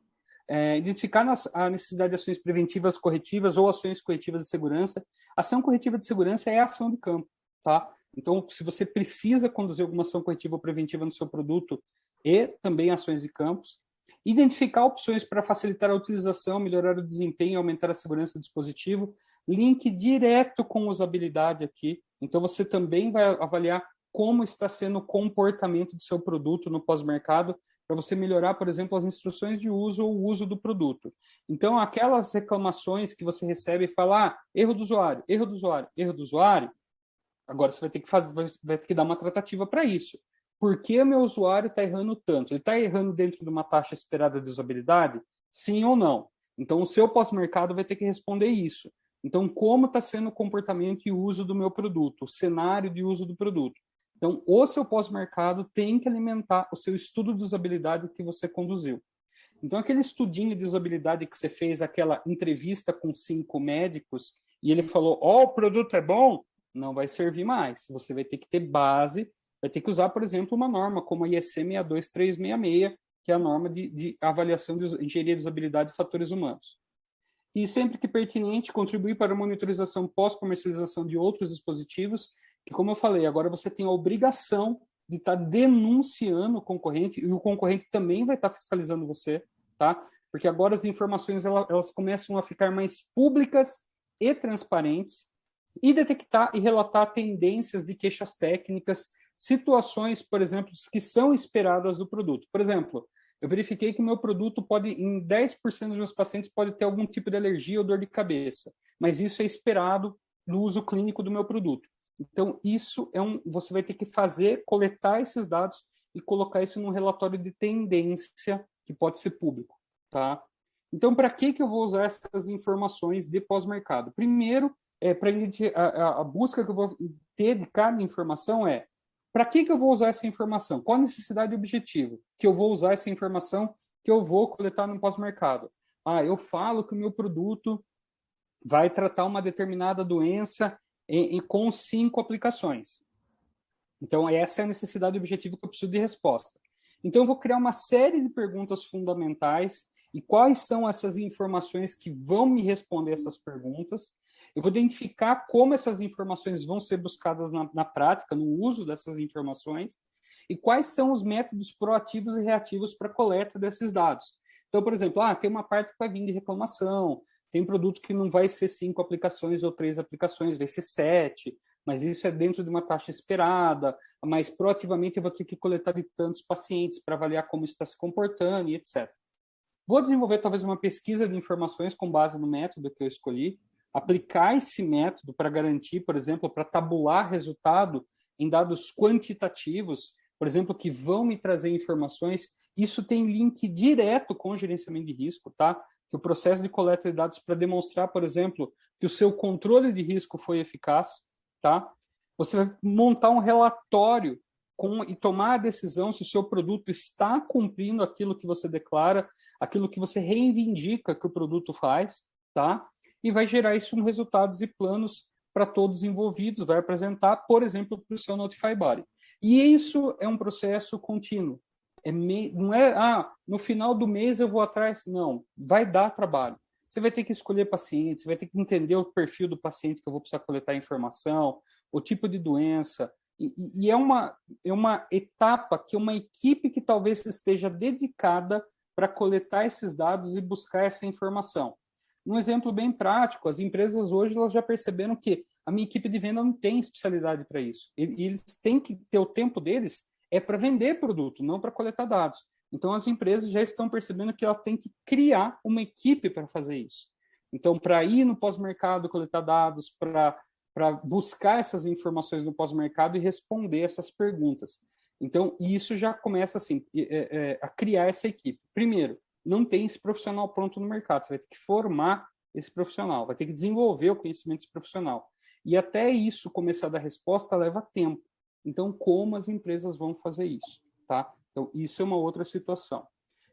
Identificar a necessidade de ações preventivas corretivas ou ações corretivas de segurança. Ação corretiva de segurança é a ação de campo, tá? Então, se você precisa conduzir alguma ação corretiva ou preventiva no seu produto e também ações de campos, identificar opções para facilitar a utilização, melhorar o desempenho, aumentar a segurança do dispositivo, link direto com usabilidade aqui. Então, você também vai avaliar como está sendo o comportamento do seu produto no pós-mercado, para você melhorar, por exemplo, as instruções de uso ou o uso do produto. Então, aquelas reclamações que você recebe e fala, erro do usuário, erro do usuário, erro do usuário, agora você vai ter que vai ter que dar uma tratativa para isso. Por que o meu usuário está errando tanto? Ele está errando dentro de uma taxa esperada de usabilidade? Sim ou não? Então, o seu pós-mercado vai ter que responder isso. Então, como está sendo o comportamento e uso do meu produto, o cenário de uso do produto. Então, o seu pós-mercado tem que alimentar o seu estudo de usabilidade que você conduziu. Então, aquele estudinho de usabilidade que você fez, aquela entrevista com 5 médicos, e ele falou, o produto é bom, não vai servir mais. Você vai ter que ter base, vai ter que usar, por exemplo, uma norma como a IEC 62366, que é a norma de avaliação de engenharia de usabilidade de fatores humanos. E sempre que pertinente, contribuir para a monitorização pós-comercialização de outros dispositivos, que, como eu falei, agora você tem a obrigação de estar denunciando o concorrente, e o concorrente também vai estar fiscalizando você, tá? Porque agora as informações elas começam a ficar mais públicas e transparentes, e detectar e relatar tendências de queixas técnicas, situações, por exemplo, que são esperadas do produto. Por exemplo, eu verifiquei que o meu produto pode, em 10% dos meus pacientes, pode ter algum tipo de alergia ou dor de cabeça, mas isso é esperado no uso clínico do meu produto. Então, isso você vai ter que coletar esses dados e colocar isso num relatório de tendência que pode ser público, tá? Então, para que eu vou usar essas informações de pós-mercado? Primeiro, para a busca que eu vou ter de cada informação para que eu vou usar essa informação? Qual a necessidade e objetivo que eu vou usar essa informação que eu vou coletar no pós-mercado? Eu falo que o meu produto vai tratar uma determinada doença com 5 aplicações. Então, essa é a necessidade e objetivo que eu preciso de resposta. Então, eu vou criar uma série de perguntas fundamentais e quais são essas informações que vão me responder essas perguntas. Eu vou identificar como essas informações vão ser buscadas na prática, no uso dessas informações, e quais são os métodos proativos e reativos para a coleta desses dados. Então, por exemplo, tem uma parte que vai vir de reclamação, tem produto que não vai ser 5 aplicações ou 3 aplicações, vai ser 7, mas isso é dentro de uma taxa esperada, mas proativamente eu vou ter que coletar de tantos pacientes para avaliar como isso está se comportando e etc. Vou desenvolver talvez uma pesquisa de informações com base no método que eu escolhi, aplicar esse método para garantir, por exemplo, para tabular resultado em dados quantitativos, por exemplo, que vão me trazer informações. Isso tem link direto com o gerenciamento de risco, tá? Que o processo de coleta de dados para demonstrar, por exemplo, que o seu controle de risco foi eficaz, tá? Você vai montar um relatório e tomar a decisão se o seu produto está cumprindo aquilo que você declara, aquilo que você reivindica que o produto faz, tá? E vai gerar isso em resultados e planos para todos envolvidos, vai apresentar, por exemplo, para o seu Notify Body. E isso é um processo contínuo. Não é, no final do mês eu vou atrás, não, vai dar trabalho. Você vai ter que escolher pacientes, você vai ter que entender o perfil do paciente que eu vou precisar coletar informação, o tipo de doença, e é uma etapa que uma equipe que talvez esteja dedicada para coletar esses dados e buscar essa informação. Um exemplo bem prático, as empresas hoje elas já perceberam que a minha equipe de venda não tem especialidade para isso. E eles têm que ter o tempo deles para vender produto, não para coletar dados. Então, as empresas já estão percebendo que ela tem que criar uma equipe para fazer isso. Então, para ir no pós-mercado, coletar dados, para buscar essas informações no pós-mercado e responder essas perguntas. Então, isso já começa assim, a criar essa equipe. Primeiro, não tem esse profissional pronto no mercado, você vai ter que formar esse profissional, vai ter que desenvolver o conhecimento desse profissional. E até isso começar a dar resposta leva tempo. Então, como as empresas vão fazer isso, tá? Então, isso é uma outra situação.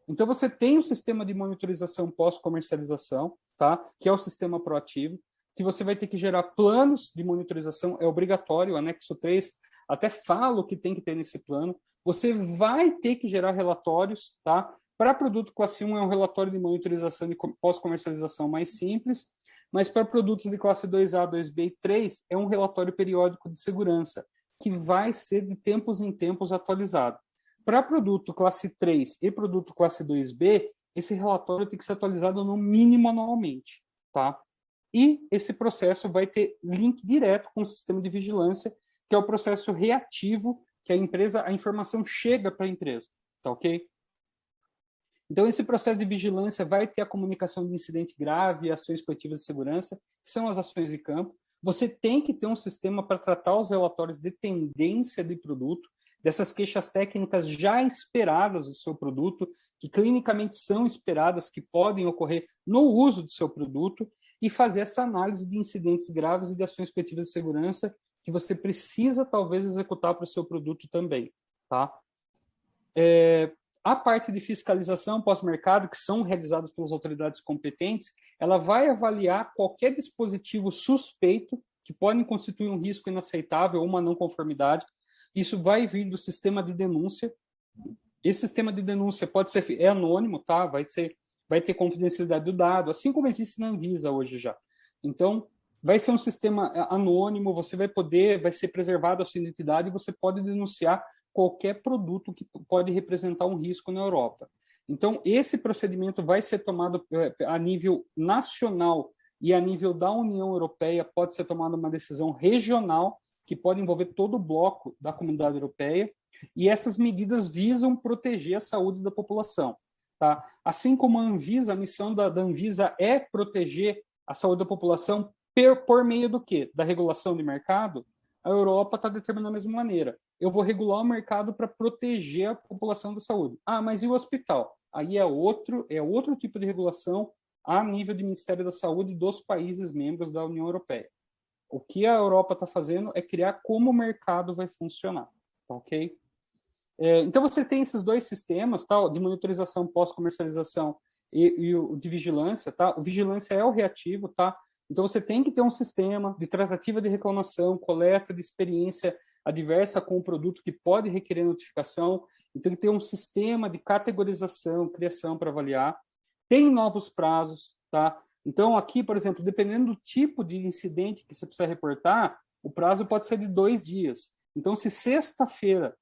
Então, você tem o sistema de monitorização pós-comercialização, tá? Que é o sistema proativo, que você vai ter que gerar planos de monitorização, é obrigatório, o anexo 3 até fala o que tem que ter nesse plano. Você vai ter que gerar relatórios, tá? Para produto classe 1 é um relatório de monitorização de pós-comercialização mais simples, mas para produtos de classe 2A, 2B e 3 é um relatório periódico de segurança, que vai ser de tempos em tempos atualizado. Para produto classe 3 e produto classe 2B, esse relatório tem que ser atualizado no mínimo anualmente, tá? E esse processo vai ter link direto com o sistema de vigilância, que é o processo reativo, que a informação chega para a empresa, tá ok? Então, esse processo de vigilância vai ter a comunicação de incidente grave e ações coletivas de segurança, que são as ações de campo. Você tem que ter um sistema para tratar os relatórios de tendência de produto, dessas queixas técnicas já esperadas do seu produto, que clinicamente são esperadas, que podem ocorrer no uso do seu produto, e fazer essa análise de incidentes graves e de ações coletivas de segurança que você precisa, talvez, executar para o seu produto também, tá? A parte de fiscalização pós-mercado, que são realizadas pelas autoridades competentes, ela vai avaliar qualquer dispositivo suspeito que podem constituir um risco inaceitável ou uma não conformidade. Isso vai vir do sistema de denúncia. Esse sistema de denúncia pode ser anônimo, tá? Vai ter confidencialidade do dado, assim como existe na Anvisa hoje já. Então, vai ser um sistema anônimo, vai ser preservado a sua identidade e você pode denunciar qualquer produto que pode representar um risco na Europa. Então, esse procedimento vai ser tomado a nível nacional e a nível da União Europeia pode ser tomada uma decisão regional que pode envolver todo o bloco da Comunidade Europeia, e essas medidas visam proteger a saúde da população. Tá? Assim como a Anvisa, a missão da Anvisa é proteger a saúde da população por meio do quê? Da regulação de mercado, a Europa está determinando da mesma maneira. Eu vou regular o mercado para proteger a população da saúde. Ah, mas e o hospital? Aí é outro tipo de regulação a nível do Ministério da Saúde dos países membros da União Europeia. O que a Europa está fazendo é criar como o mercado vai funcionar, tá ok? Então, você tem esses dois sistemas, tá, de monitorização pós-comercialização e o de vigilância. Tá? O vigilância é o reativo, tá? Então, você tem que ter um sistema de tratativa de reclamação, coleta de experiência adversa com o produto que pode requerer notificação. Então, tem que ter um sistema de categorização, criação para avaliar. Tem novos prazos, tá? Então, aqui, por exemplo, dependendo do tipo de incidente que você precisa reportar, o prazo pode ser de 2 dias. Então, se sexta-feira,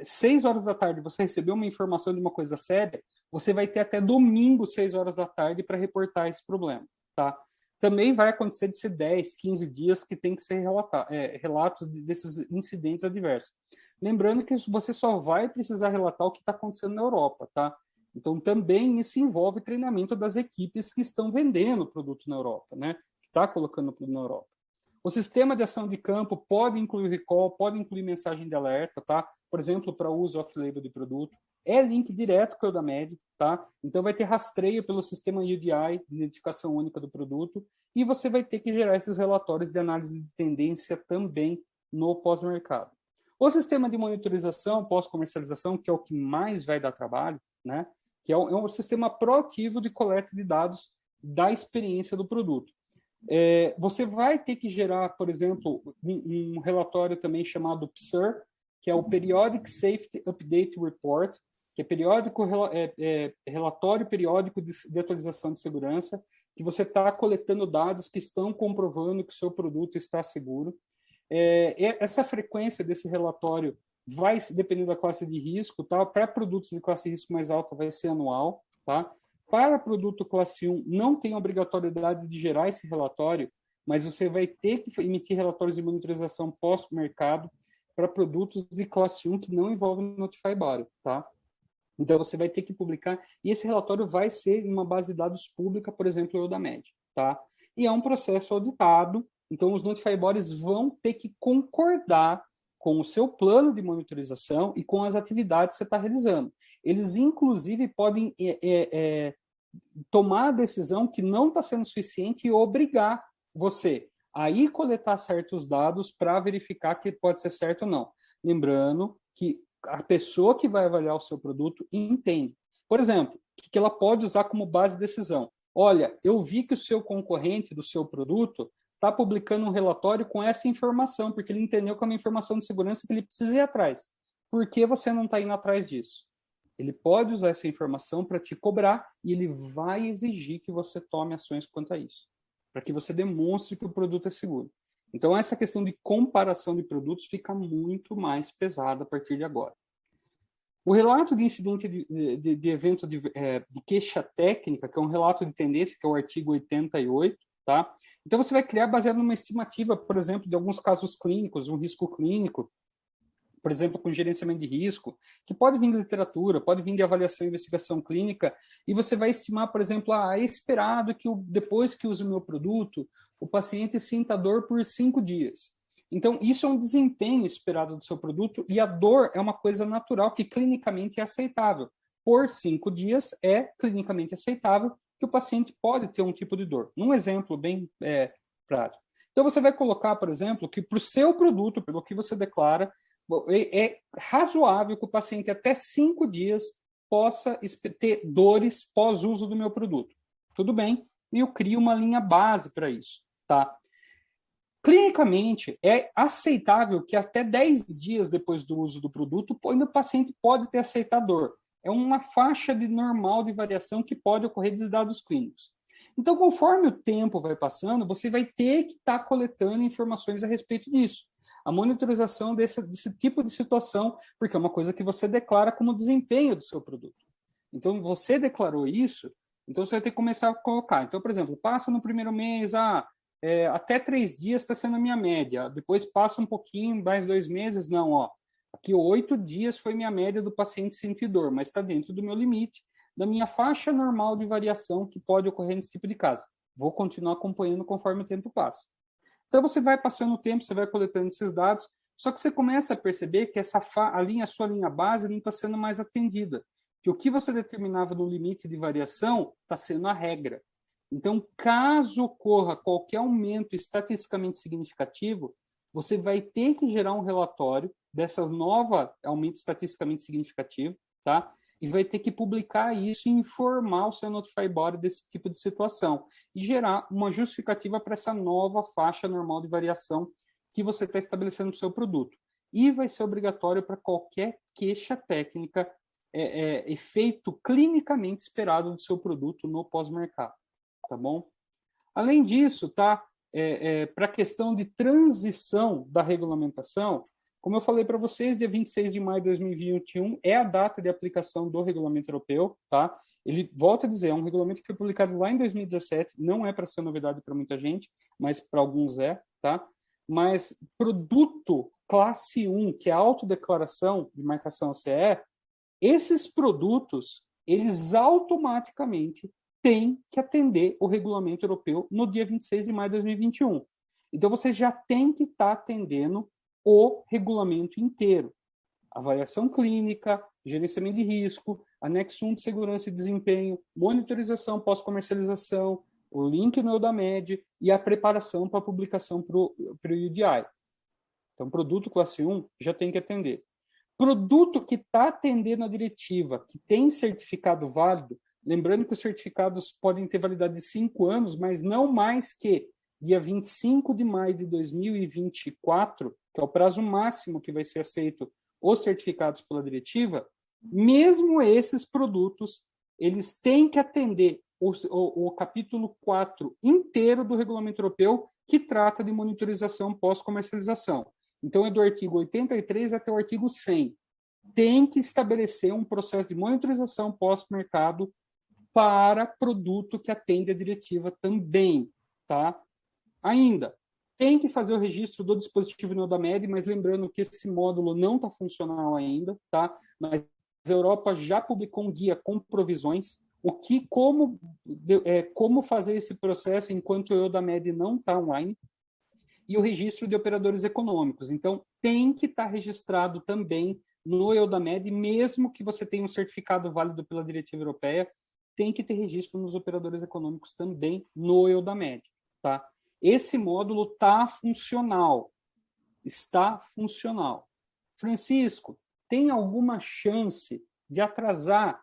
6 horas da tarde, você recebeu uma informação de uma coisa séria, você vai ter até domingo, 6 horas da tarde, para reportar esse problema, tá? Também vai acontecer de ser 10, 15 dias que tem que ser relatos desses incidentes adversos. Lembrando que você só vai precisar relatar o que está acontecendo na Europa, tá? Então, também isso envolve treinamento das equipes que estão vendendo o produto na Europa, né? Que está colocando o produto na Europa. O sistema de ação de campo pode incluir recall, pode incluir mensagem de alerta, tá? Por exemplo, para uso off-label de produto. É link direto com o da MED, tá? Então, vai ter rastreio pelo sistema UDI, de identificação única do produto, e você vai ter que gerar esses relatórios de análise de tendência também no pós-mercado. O sistema de monitorização pós-comercialização, que é o que mais vai dar trabalho, né? Que é um sistema proativo de coleta de dados da experiência do produto. Você vai ter que gerar, por exemplo, um relatório também chamado PSUR, que é o Periodic Safety Update Report, que é relatório periódico de atualização de segurança, que você está coletando dados que estão comprovando que o seu produto está seguro. Essa frequência desse relatório vai depender da classe de risco, tá? Para produtos de classe de risco mais alta vai ser anual, tá? Para produto classe 1 não tem obrigatoriedade de gerar esse relatório, mas você vai ter que emitir relatórios de monitorização pós-mercado para produtos de classe 1 que não envolvem Notify Body, tá? Então você vai ter que publicar, e esse relatório vai ser em uma base de dados pública, por exemplo, o da MED, tá? E é um processo auditado, então os Notify Bodies vão ter que concordar com o seu plano de monitorização e com as atividades que você está realizando. Eles, inclusive, podem tomar a decisão que não está sendo suficiente e obrigar você a ir coletar certos dados para verificar que pode ser certo ou não. Lembrando que a pessoa que vai avaliar o seu produto entende. Por exemplo, o que ela pode usar como base de decisão? Olha, eu vi que o seu concorrente do seu produto está publicando um relatório com essa informação, porque ele entendeu que é uma informação de segurança que ele precisa ir atrás. Por que você não está indo atrás disso? Ele pode usar essa informação para te cobrar e ele vai exigir que você tome ações quanto a isso, para que você demonstre que o produto é seguro. Então, essa questão de comparação de produtos fica muito mais pesada a partir de agora. O relato de incidente de evento de queixa técnica, que é um relato de tendência, que é o artigo 88, tá? Então, você vai criar baseado numa estimativa, por exemplo, de alguns casos clínicos, um risco clínico, por exemplo, com gerenciamento de risco, que pode vir de literatura, pode vir de avaliação e investigação clínica, e você vai estimar, por exemplo, é esperado que depois que use o meu produto, o paciente sinta dor por 5 dias. Então, isso é um desempenho esperado do seu produto, e a dor é uma coisa natural que clinicamente é aceitável. Por 5 dias é clinicamente aceitável que o paciente pode ter um tipo de dor. Um exemplo bem prático. Então, você vai colocar, por exemplo, que para o seu produto, pelo que você declara, é razoável que o paciente até 5 dias possa ter dores pós-uso do meu produto. Tudo bem? E eu crio uma linha base para isso, tá? Clinicamente, é aceitável que até 10 dias depois do uso do produto, o paciente pode ter aceitador. É uma faixa de normal de variação que pode ocorrer dos dados clínicos. Então, conforme o tempo vai passando, você vai ter que estar coletando informações a respeito disso. A monitorização desse tipo de situação, porque é uma coisa que você declara como desempenho do seu produto. Então, você declarou isso, então você vai ter que começar a colocar. Então, por exemplo, passa no primeiro mês, até 3 dias está sendo a minha média, depois passa um pouquinho, mais 2 meses, não, aqui 8 dias foi minha média do paciente sentir dor, mas está dentro do meu limite, da minha faixa normal de variação que pode ocorrer nesse tipo de caso. Vou continuar acompanhando conforme o tempo passa. Então, você vai passando o tempo, você vai coletando esses dados, só que você começa a perceber que a sua linha base não está sendo mais atendida, que o que você determinava no limite de variação está sendo a regra. Então, caso ocorra qualquer aumento estatisticamente significativo, você vai ter que gerar um relatório dessa nova aumento estatisticamente significativo, tá? E vai ter que publicar isso e informar o seu Notify Body desse tipo de situação e gerar uma justificativa para essa nova faixa normal de variação que você está estabelecendo no seu produto. E vai ser obrigatório para qualquer queixa técnica, efeito clinicamente esperado do seu produto no pós-mercado, tá bom? Além disso, tá? Para a questão de transição da regulamentação, como eu falei para vocês, dia 26 de maio de 2021 é a data de aplicação do regulamento europeu, tá? Ele, volta a dizer, é um regulamento que foi publicado lá em 2017, não é para ser novidade para muita gente, mas para alguns tá? Mas produto classe 1, que é a autodeclaração de marcação CE, esses produtos, eles automaticamente têm que atender o regulamento europeu no dia 26 de maio de 2021. Então, você já tem que estar atendendo o regulamento inteiro. Avaliação clínica, gerenciamento de risco, anexo 1 de segurança e desempenho, monitorização pós-comercialização, o link no EUDAMED e a preparação para a publicação para o UDI. Então, produto classe 1 já tem que atender. Produto que está atendendo a diretiva, que tem certificado válido, lembrando que os certificados podem ter validade de 5 anos, mas não mais que dia 25 de maio de 2024, que é o prazo máximo que vai ser aceito os certificados pela diretiva, mesmo esses produtos, eles têm que atender o capítulo 4 inteiro do regulamento europeu, que trata de monitorização pós-comercialização. Então, é do artigo 83 até o artigo 100. Tem que estabelecer um processo de monitorização pós-mercado para produto que atende a diretiva também, tá? Ainda, tem que fazer o registro do dispositivo no EUDAMED, mas lembrando que esse módulo não está funcional ainda, tá? Mas a Europa já publicou um guia com provisões, como fazer esse processo enquanto o EUDAMED não está online, e o registro de operadores econômicos. Então, tem que estar registrado também no EUDAMED, mesmo que você tenha um certificado válido pela diretiva europeia, tem que ter registro nos operadores econômicos também no EUDAMED, tá? Esse módulo está funcional. Francisco, tem alguma chance de atrasar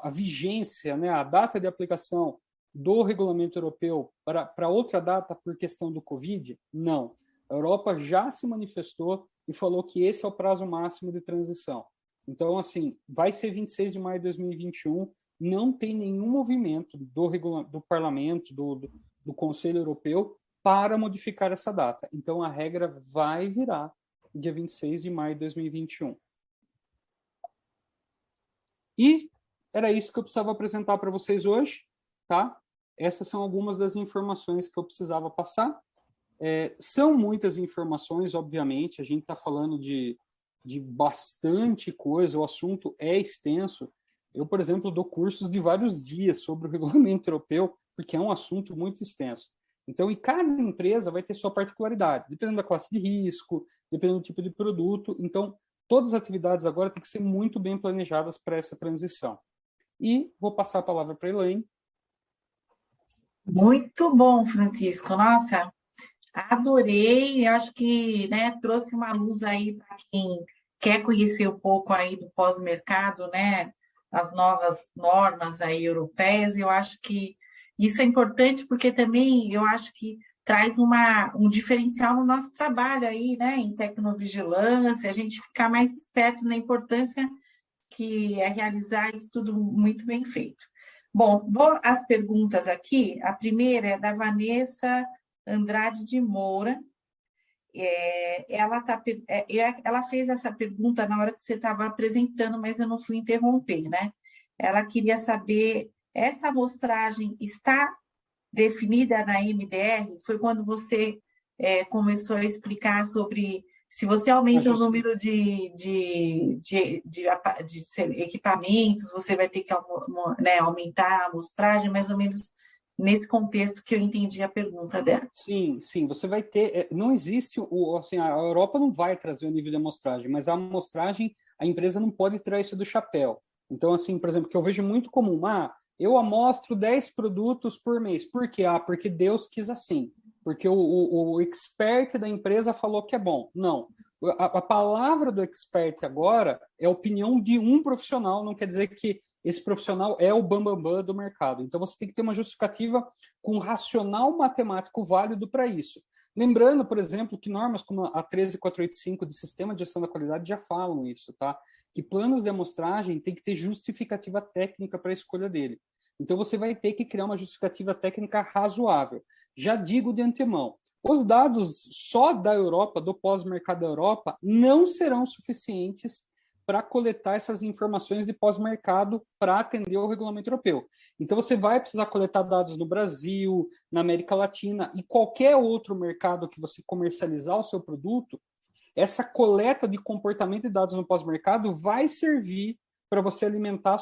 a vigência, né, a data de aplicação do regulamento europeu para outra data por questão do Covid? Não. A Europa já se manifestou e falou que esse é o prazo máximo de transição. Então, assim, vai ser 26 de maio de 2021, não tem nenhum movimento do parlamento, do Conselho Europeu, para modificar essa data. Então, a regra vai virar dia 26 de maio de 2021. E era isso que eu precisava apresentar para vocês hoje, tá? Essas são algumas das informações que eu precisava passar. São muitas informações, obviamente, a gente está falando de bastante coisa, o assunto é extenso. Eu, por exemplo, dou cursos de vários dias sobre o regulamento europeu, porque é um assunto muito extenso. Então, e cada empresa vai ter sua particularidade, dependendo da classe de risco, dependendo do tipo de produto. Então, todas as atividades agora têm que ser muito bem planejadas para essa transição. E vou passar a palavra para a Elaine. Muito bom, Francisco. Nossa, adorei. Acho que, né, trouxe uma luz aí para quem quer conhecer um pouco aí do pós-mercado, né, as novas normas aí europeias. Eu acho que isso é importante porque também eu acho que traz um diferencial no nosso trabalho aí, né, em tecnovigilância, a gente ficar mais esperto na importância que é realizar isso tudo muito bem feito. Bom, vou às perguntas aqui. A primeira é da Vanessa Andrade de Moura. Ela fez essa pergunta na hora que você estava apresentando, mas eu não fui interromper, né? Ela queria saber, essa amostragem está definida na MDR? Foi quando você começou a explicar sobre se você aumenta o número de equipamentos, você vai ter que aumentar a amostragem, mais ou menos nesse contexto que eu entendi a pergunta dela. Sim, sim, você vai ter, não existe, assim, a Europa não vai trazer o nível de amostragem, mas a amostragem, a empresa não pode tirar isso do chapéu. Então, assim, por exemplo, que eu vejo muito comum, eu amostro 10 produtos por mês. Por quê? Porque Deus quis assim. Porque o expert da empresa falou que é bom. Não. A palavra do expert agora é a opinião de um profissional, não quer dizer que esse profissional é o bambambam do mercado. Então, você tem que ter uma justificativa com um racional matemático válido para isso. Lembrando, por exemplo, que normas como a 13485 de Sistema de Gestão da Qualidade já falam isso, tá? Que planos de amostragem tem que ter justificativa técnica para a escolha dele. Então, você vai ter que criar uma justificativa técnica razoável. Já digo de antemão, os dados só da Europa, do pós-mercado da Europa, não serão suficientes para coletar essas informações de pós-mercado para atender ao regulamento europeu. Então, você vai precisar coletar dados no Brasil, na América Latina e qualquer outro mercado que você comercializar o seu produto. Essa coleta de comportamento de dados no pós-mercado vai servir para você alimentar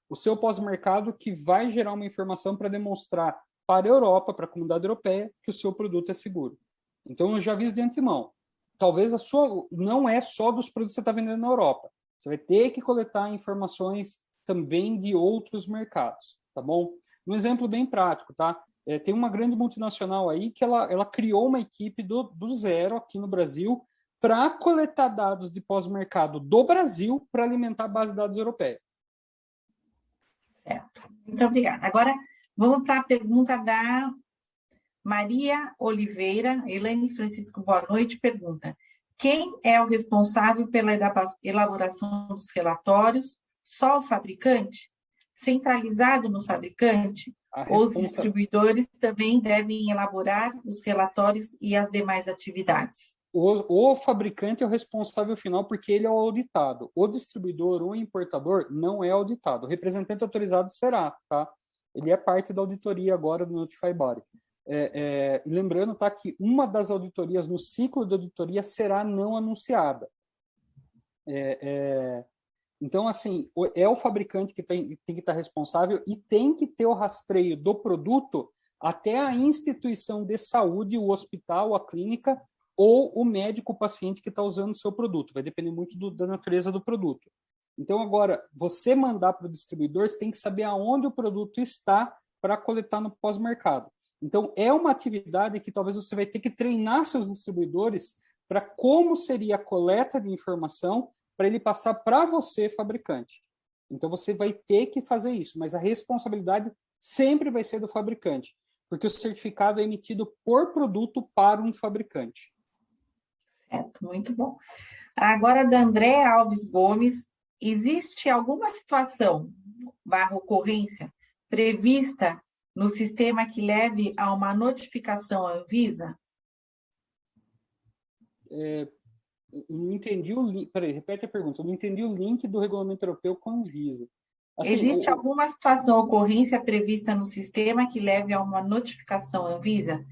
o seu pós-mercado, que vai gerar uma informação para demonstrar para a Europa, para a comunidade europeia, que o seu produto é seguro. Então, eu já aviso de antemão. Talvez a sua não é só dos produtos que você está vendendo na Europa. Você vai ter que coletar informações também de outros mercados, tá bom? Um exemplo bem prático, tá? Tem uma grande multinacional aí que ela criou uma equipe do zero aqui no Brasil para coletar dados de pós-mercado do Brasil para alimentar a base de dados europeia. Certo. Muito obrigada. Agora, vamos para a pergunta da Maria Oliveira. Elaine Francisco, boa noite. Pergunta: quem é o responsável pela elaboração dos relatórios? Só o fabricante? Centralizado no fabricante? Os distribuidores também devem elaborar os relatórios e as demais atividades? O fabricante é o responsável final porque ele é o auditado. O distribuidor ou importador não é auditado. O representante autorizado será, tá? Ele é parte da auditoria agora do Notify Body. Lembrando, tá, que uma das auditorias no ciclo de auditoria será não anunciada. Então, assim, é o fabricante que tem que estar responsável e tem que ter o rastreio do produto até a instituição de saúde, o hospital, a clínica ou o médico, o paciente que está usando o seu produto. Vai depender muito da natureza do produto. Então, agora, você mandar para o distribuidor, você tem que saber aonde o produto está para coletar no pós-mercado. Então, é uma atividade que talvez você vai ter que treinar seus distribuidores para como seria a coleta de informação para ele passar para você, fabricante. Então, você vai ter que fazer isso, mas a responsabilidade sempre vai ser do fabricante, porque o certificado é emitido por produto para um fabricante. Certo, muito bom. Agora, da André Alves Gomes, existe alguma situação, / ocorrência, prevista no sistema que leve a uma notificação à Anvisa? Eu não entendi o link. Peraí, repete a pergunta. Eu não entendi o link do regulamento europeu com a Anvisa. Assim, Existe alguma situação, ocorrência prevista no sistema que leve a uma notificação à Anvisa?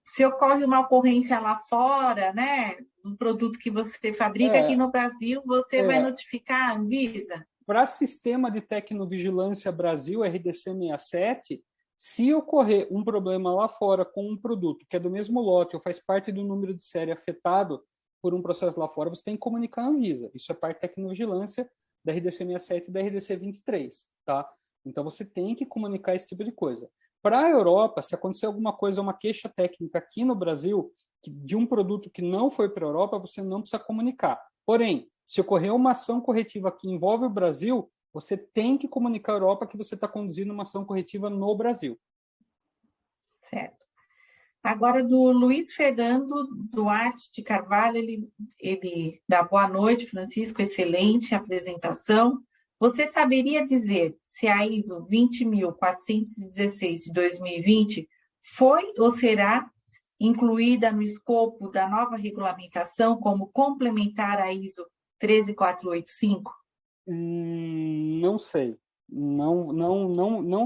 Se ocorre uma ocorrência lá fora, né, um produto que você fabrica aqui no Brasil, você vai notificar a Anvisa? Para sistema de tecnovigilância Brasil, RDC 67, se ocorrer um problema lá fora com um produto que é do mesmo lote ou faz parte do número de série afetado por um processo lá fora, você tem que comunicar a Anvisa. Isso é parte de tecnovigilância da RDC 67 e da RDC 23, tá? Então você tem que comunicar esse tipo de coisa. Para a Europa, se acontecer alguma coisa, uma queixa técnica aqui no Brasil, de um produto que não foi para a Europa, você não precisa comunicar. Porém, se ocorrer uma ação corretiva que envolve o Brasil, você tem que comunicar à Europa que você está conduzindo uma ação corretiva no Brasil. Certo. Agora, do Luiz Fernando Duarte de Carvalho, ele dá boa noite, Francisco, excelente apresentação. Você saberia dizer se a ISO 20.416 de 2020 foi ou será incluída no escopo da nova regulamentação como complementar à ISO 13485? Não sei. Não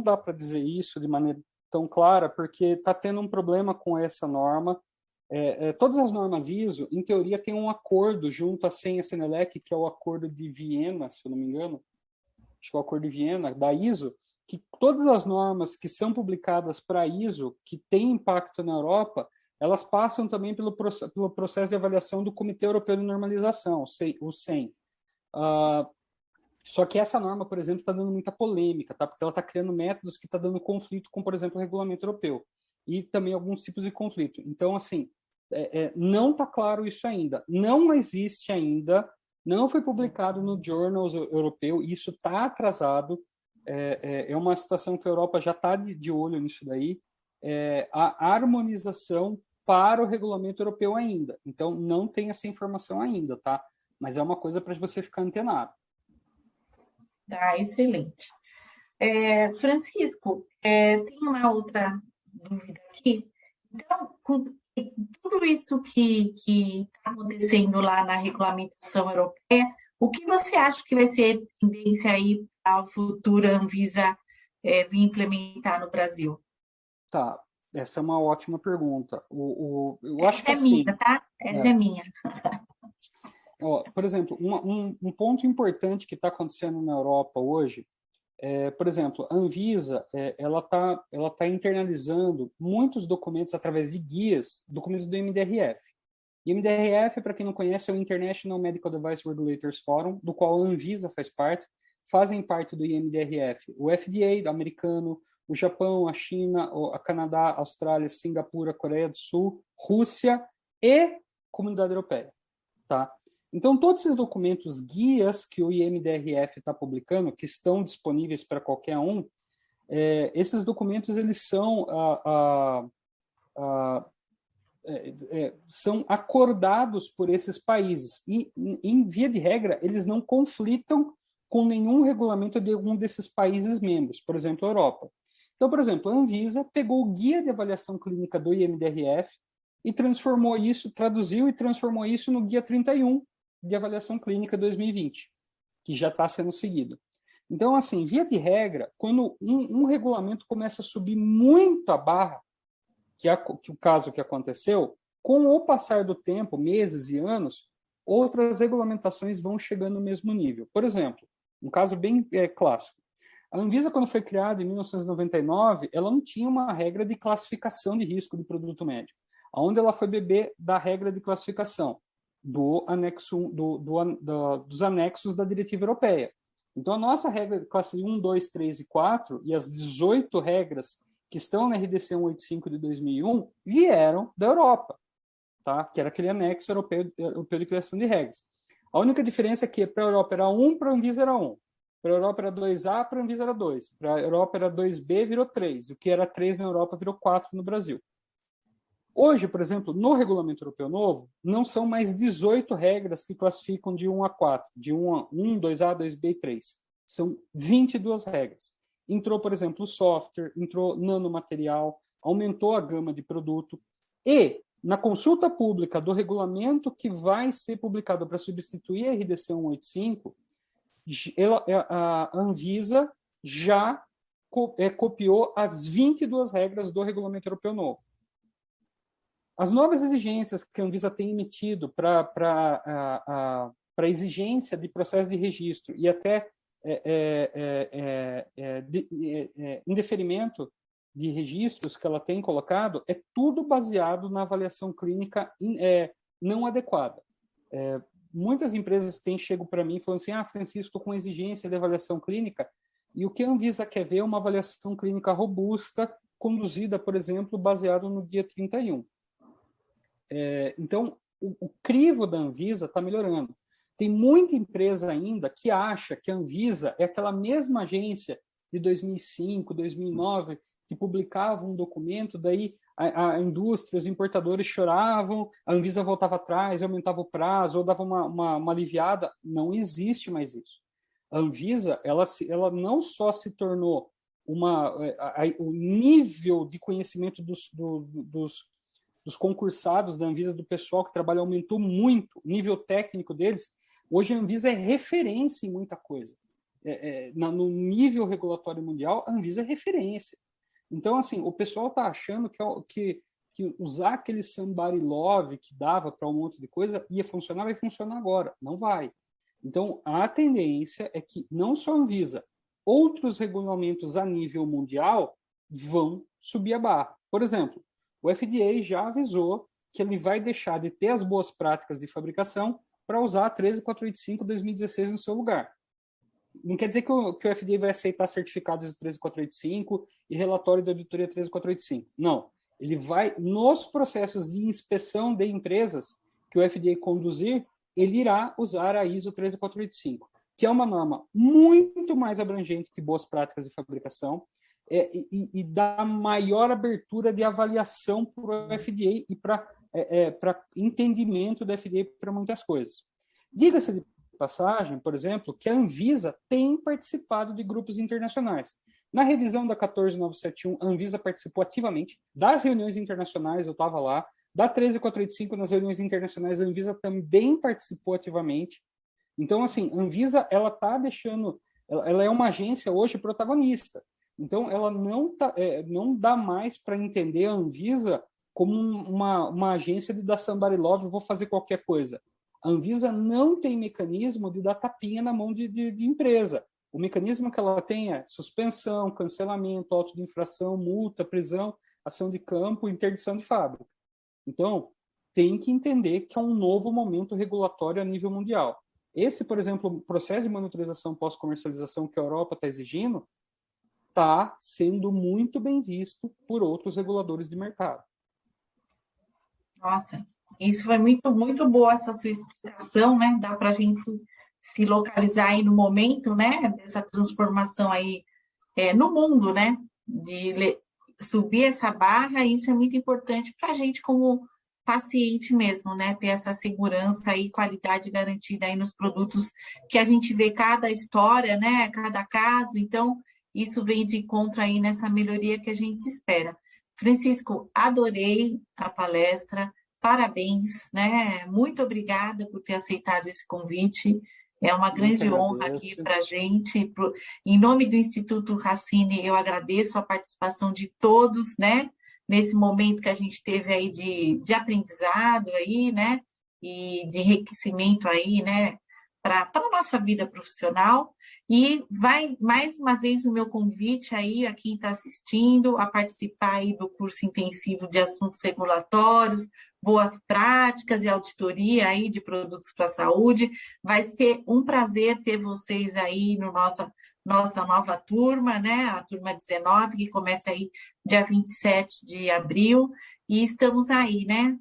dá para dizer isso de maneira tão clara, porque está tendo um problema com essa norma. Todas as normas ISO, em teoria, tem um acordo junto à CEN e à Senelec, que é o acordo de Viena, se eu não me engano, acho que é o acordo de Viena, da ISO, que todas as normas que são publicadas para a ISO, que têm impacto na Europa, elas passam também pelo processo de avaliação do Comitê Europeu de Normalização, o CEN. Só que essa norma, por exemplo, está dando muita polêmica, tá? Porque ela está criando métodos que estão dando conflito com, por exemplo, o regulamento europeu. E também alguns tipos de conflito. Então, assim, não está claro isso ainda. Não existe ainda, não foi publicado no Journals europeu, isso está atrasado. É uma situação que a Europa já está de olho nisso daí. A harmonização para o regulamento europeu ainda. Então, não tem essa informação ainda, tá? Mas é uma coisa para você ficar antenado. Tá, excelente. Francisco, tem uma outra dúvida aqui. Então, com tudo isso que está acontecendo lá na regulamentação europeia, o que você acha que vai ser tendência aí para a futura Anvisa vir implementar no Brasil? Tá, essa é uma ótima pergunta. Eu acho que Essa é minha, tá? Essa é minha. Por exemplo, um ponto importante que está acontecendo na Europa hoje, por exemplo, a Anvisa ela tá internalizando muitos documentos através de guias, documentos do MDRF. E MDRF, para quem não conhece, é o International Medical Device Regulators Forum, do qual a Anvisa faz parte. Fazem parte do IMDRF o FDA, americano, o Japão, a China, a Canadá, a Austrália, Singapura, a Coreia do Sul, Rússia e Comunidade Europeia. Tá? Então, todos esses documentos guias que o IMDRF está publicando, que estão disponíveis para qualquer um, esses documentos eles são acordados por esses países e, em via de regra, eles não conflitam com nenhum regulamento de algum desses países membros, por exemplo, a Europa. Então, por exemplo, a Anvisa pegou o guia de avaliação clínica do IMDRF e transformou isso, traduziu e transformou isso no guia 31 de avaliação clínica 2020, que já está sendo seguido. Então, assim, via de regra, quando um regulamento começa a subir muito a barra, que o caso que aconteceu, com o passar do tempo, meses e anos, outras regulamentações vão chegando no mesmo nível. Por exemplo, um caso bem clássico. A Anvisa, quando foi criada em 1999, ela não tinha uma regra de classificação de risco do produto médico, onde ela foi beber da regra de classificação do anexo, dos anexos da diretiva europeia. Então, a nossa regra de classe 1, 2, 3 e 4 e as 18 regras que estão na RDC 185 de 2001 vieram da Europa, tá? Que era aquele anexo europeu de criação de regras. A única diferença é que para a Europa era 1, para a Anvisa era 1. Para a Europa era 2A, para a Anvisa era 2. Para a Europa era 2B, virou 3. O que era 3 na Europa virou 4 no Brasil. Hoje, por exemplo, no regulamento europeu novo, não são mais 18 regras que classificam de 1 a 4, de 1, 2A, 2B e 3. São 22 regras. Entrou, por exemplo, o software, entrou nanomaterial, aumentou a gama de produto. E, na consulta pública do regulamento que vai ser publicado para substituir a RDC 185, a Anvisa já copiou as 22 regras do regulamento europeu novo. As novas exigências que a Anvisa tem emitido para exigência de processo de registro e até indeferimento de registros que ela tem colocado, é tudo baseado na avaliação clínica não adequada. Muitas empresas chegam para mim falando assim, Francisco, estou com exigência de avaliação clínica, e o que a Anvisa quer ver é uma avaliação clínica robusta, conduzida, por exemplo, baseado no dia 31. Então, o crivo da Anvisa está melhorando. Tem muita empresa ainda que acha que a Anvisa é aquela mesma agência de 2005, 2009, que publicava um documento, daí a indústria, os importadores choravam, a Anvisa voltava atrás, aumentava o prazo, ou dava uma aliviada. Não existe mais isso. A Anvisa, ela não só se tornou o nível de conhecimento dos concursados da Anvisa, do pessoal que trabalha, aumentou muito, o nível técnico deles. Hoje a Anvisa é referência em muita coisa. No nível regulatório mundial, a Anvisa é referência. Então, assim, o pessoal está achando que usar aquele somebody love que dava para um monte de coisa ia funcionar, vai funcionar agora. Não vai. Então, a tendência é que não só a Anvisa, outros regulamentos a nível mundial vão subir a barra. Por exemplo, o FDA já avisou que ele vai deixar de ter as boas práticas de fabricação para usar a 13485-2016 no seu lugar. Não quer dizer que o FDA vai aceitar certificados de 13485 e relatório de auditoria 13485. Não. Ele vai, nos processos de inspeção de empresas que o FDA conduzir, ele irá usar a ISO 13485, que é uma norma muito mais abrangente que boas práticas de fabricação e dá maior abertura de avaliação para o FDA e para entendimento do FDA para muitas coisas. Diga-se de passagem, por exemplo, que a Anvisa tem participado de grupos internacionais. Na revisão da 14971, a Anvisa participou ativamente das reuniões internacionais, eu estava lá, da 13485 nas reuniões internacionais, a Anvisa também participou ativamente. Então, assim, a Anvisa, ela está deixando, ela é uma agência hoje protagonista. Então, ela não dá mais para entender a Anvisa como uma agência de dar somebody love, vou fazer qualquer coisa. A Anvisa não tem mecanismo de dar tapinha na mão de empresa. O mecanismo que ela tem é suspensão, cancelamento, auto de infração, multa, prisão, ação de campo, interdição de fábrica. Então, tem que entender que é um novo momento regulatório a nível mundial. Esse, por exemplo, o processo de monitorização pós-comercialização que a Europa está exigindo, está sendo muito bem visto por outros reguladores de mercado. Nossa, isso foi muito boa essa sua explicação, né? Dá para a gente se localizar aí no momento, né? Dessa transformação aí no mundo, né? De subir essa barra, e isso é muito importante para a gente como paciente mesmo, né? Ter essa segurança e qualidade garantida aí nos produtos que a gente vê cada história, né? Cada caso, então isso vem de encontro aí nessa melhoria que a gente espera. Francisco, adorei a palestra, parabéns, né? Muito obrigada por ter aceitado esse convite. É uma grande honra aqui para a gente. Em nome do Instituto Racine, eu agradeço a participação de todos, né? Nesse momento que a gente teve aí de aprendizado aí, né? E de enriquecimento aí, né? Para a nossa vida profissional. E vai mais uma vez o meu convite aí a quem está assistindo a participar aí do curso intensivo de assuntos regulatórios, boas práticas e auditoria aí de produtos para a saúde. Vai ser um prazer ter vocês aí no nossa nova turma, né? A turma 19, que começa aí dia 27 de abril, e estamos aí, né?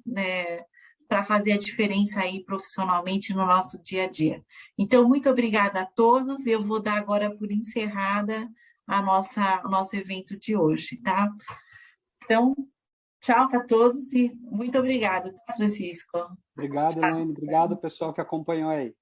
Para fazer a diferença aí profissionalmente no nosso dia a dia. Então, muito obrigada a todos. Eu vou dar agora por encerrada o nosso evento de hoje, tá? Então, tchau para todos e muito obrigada, Francisco. Obrigado, Elaine. Obrigado, pessoal que acompanhou aí.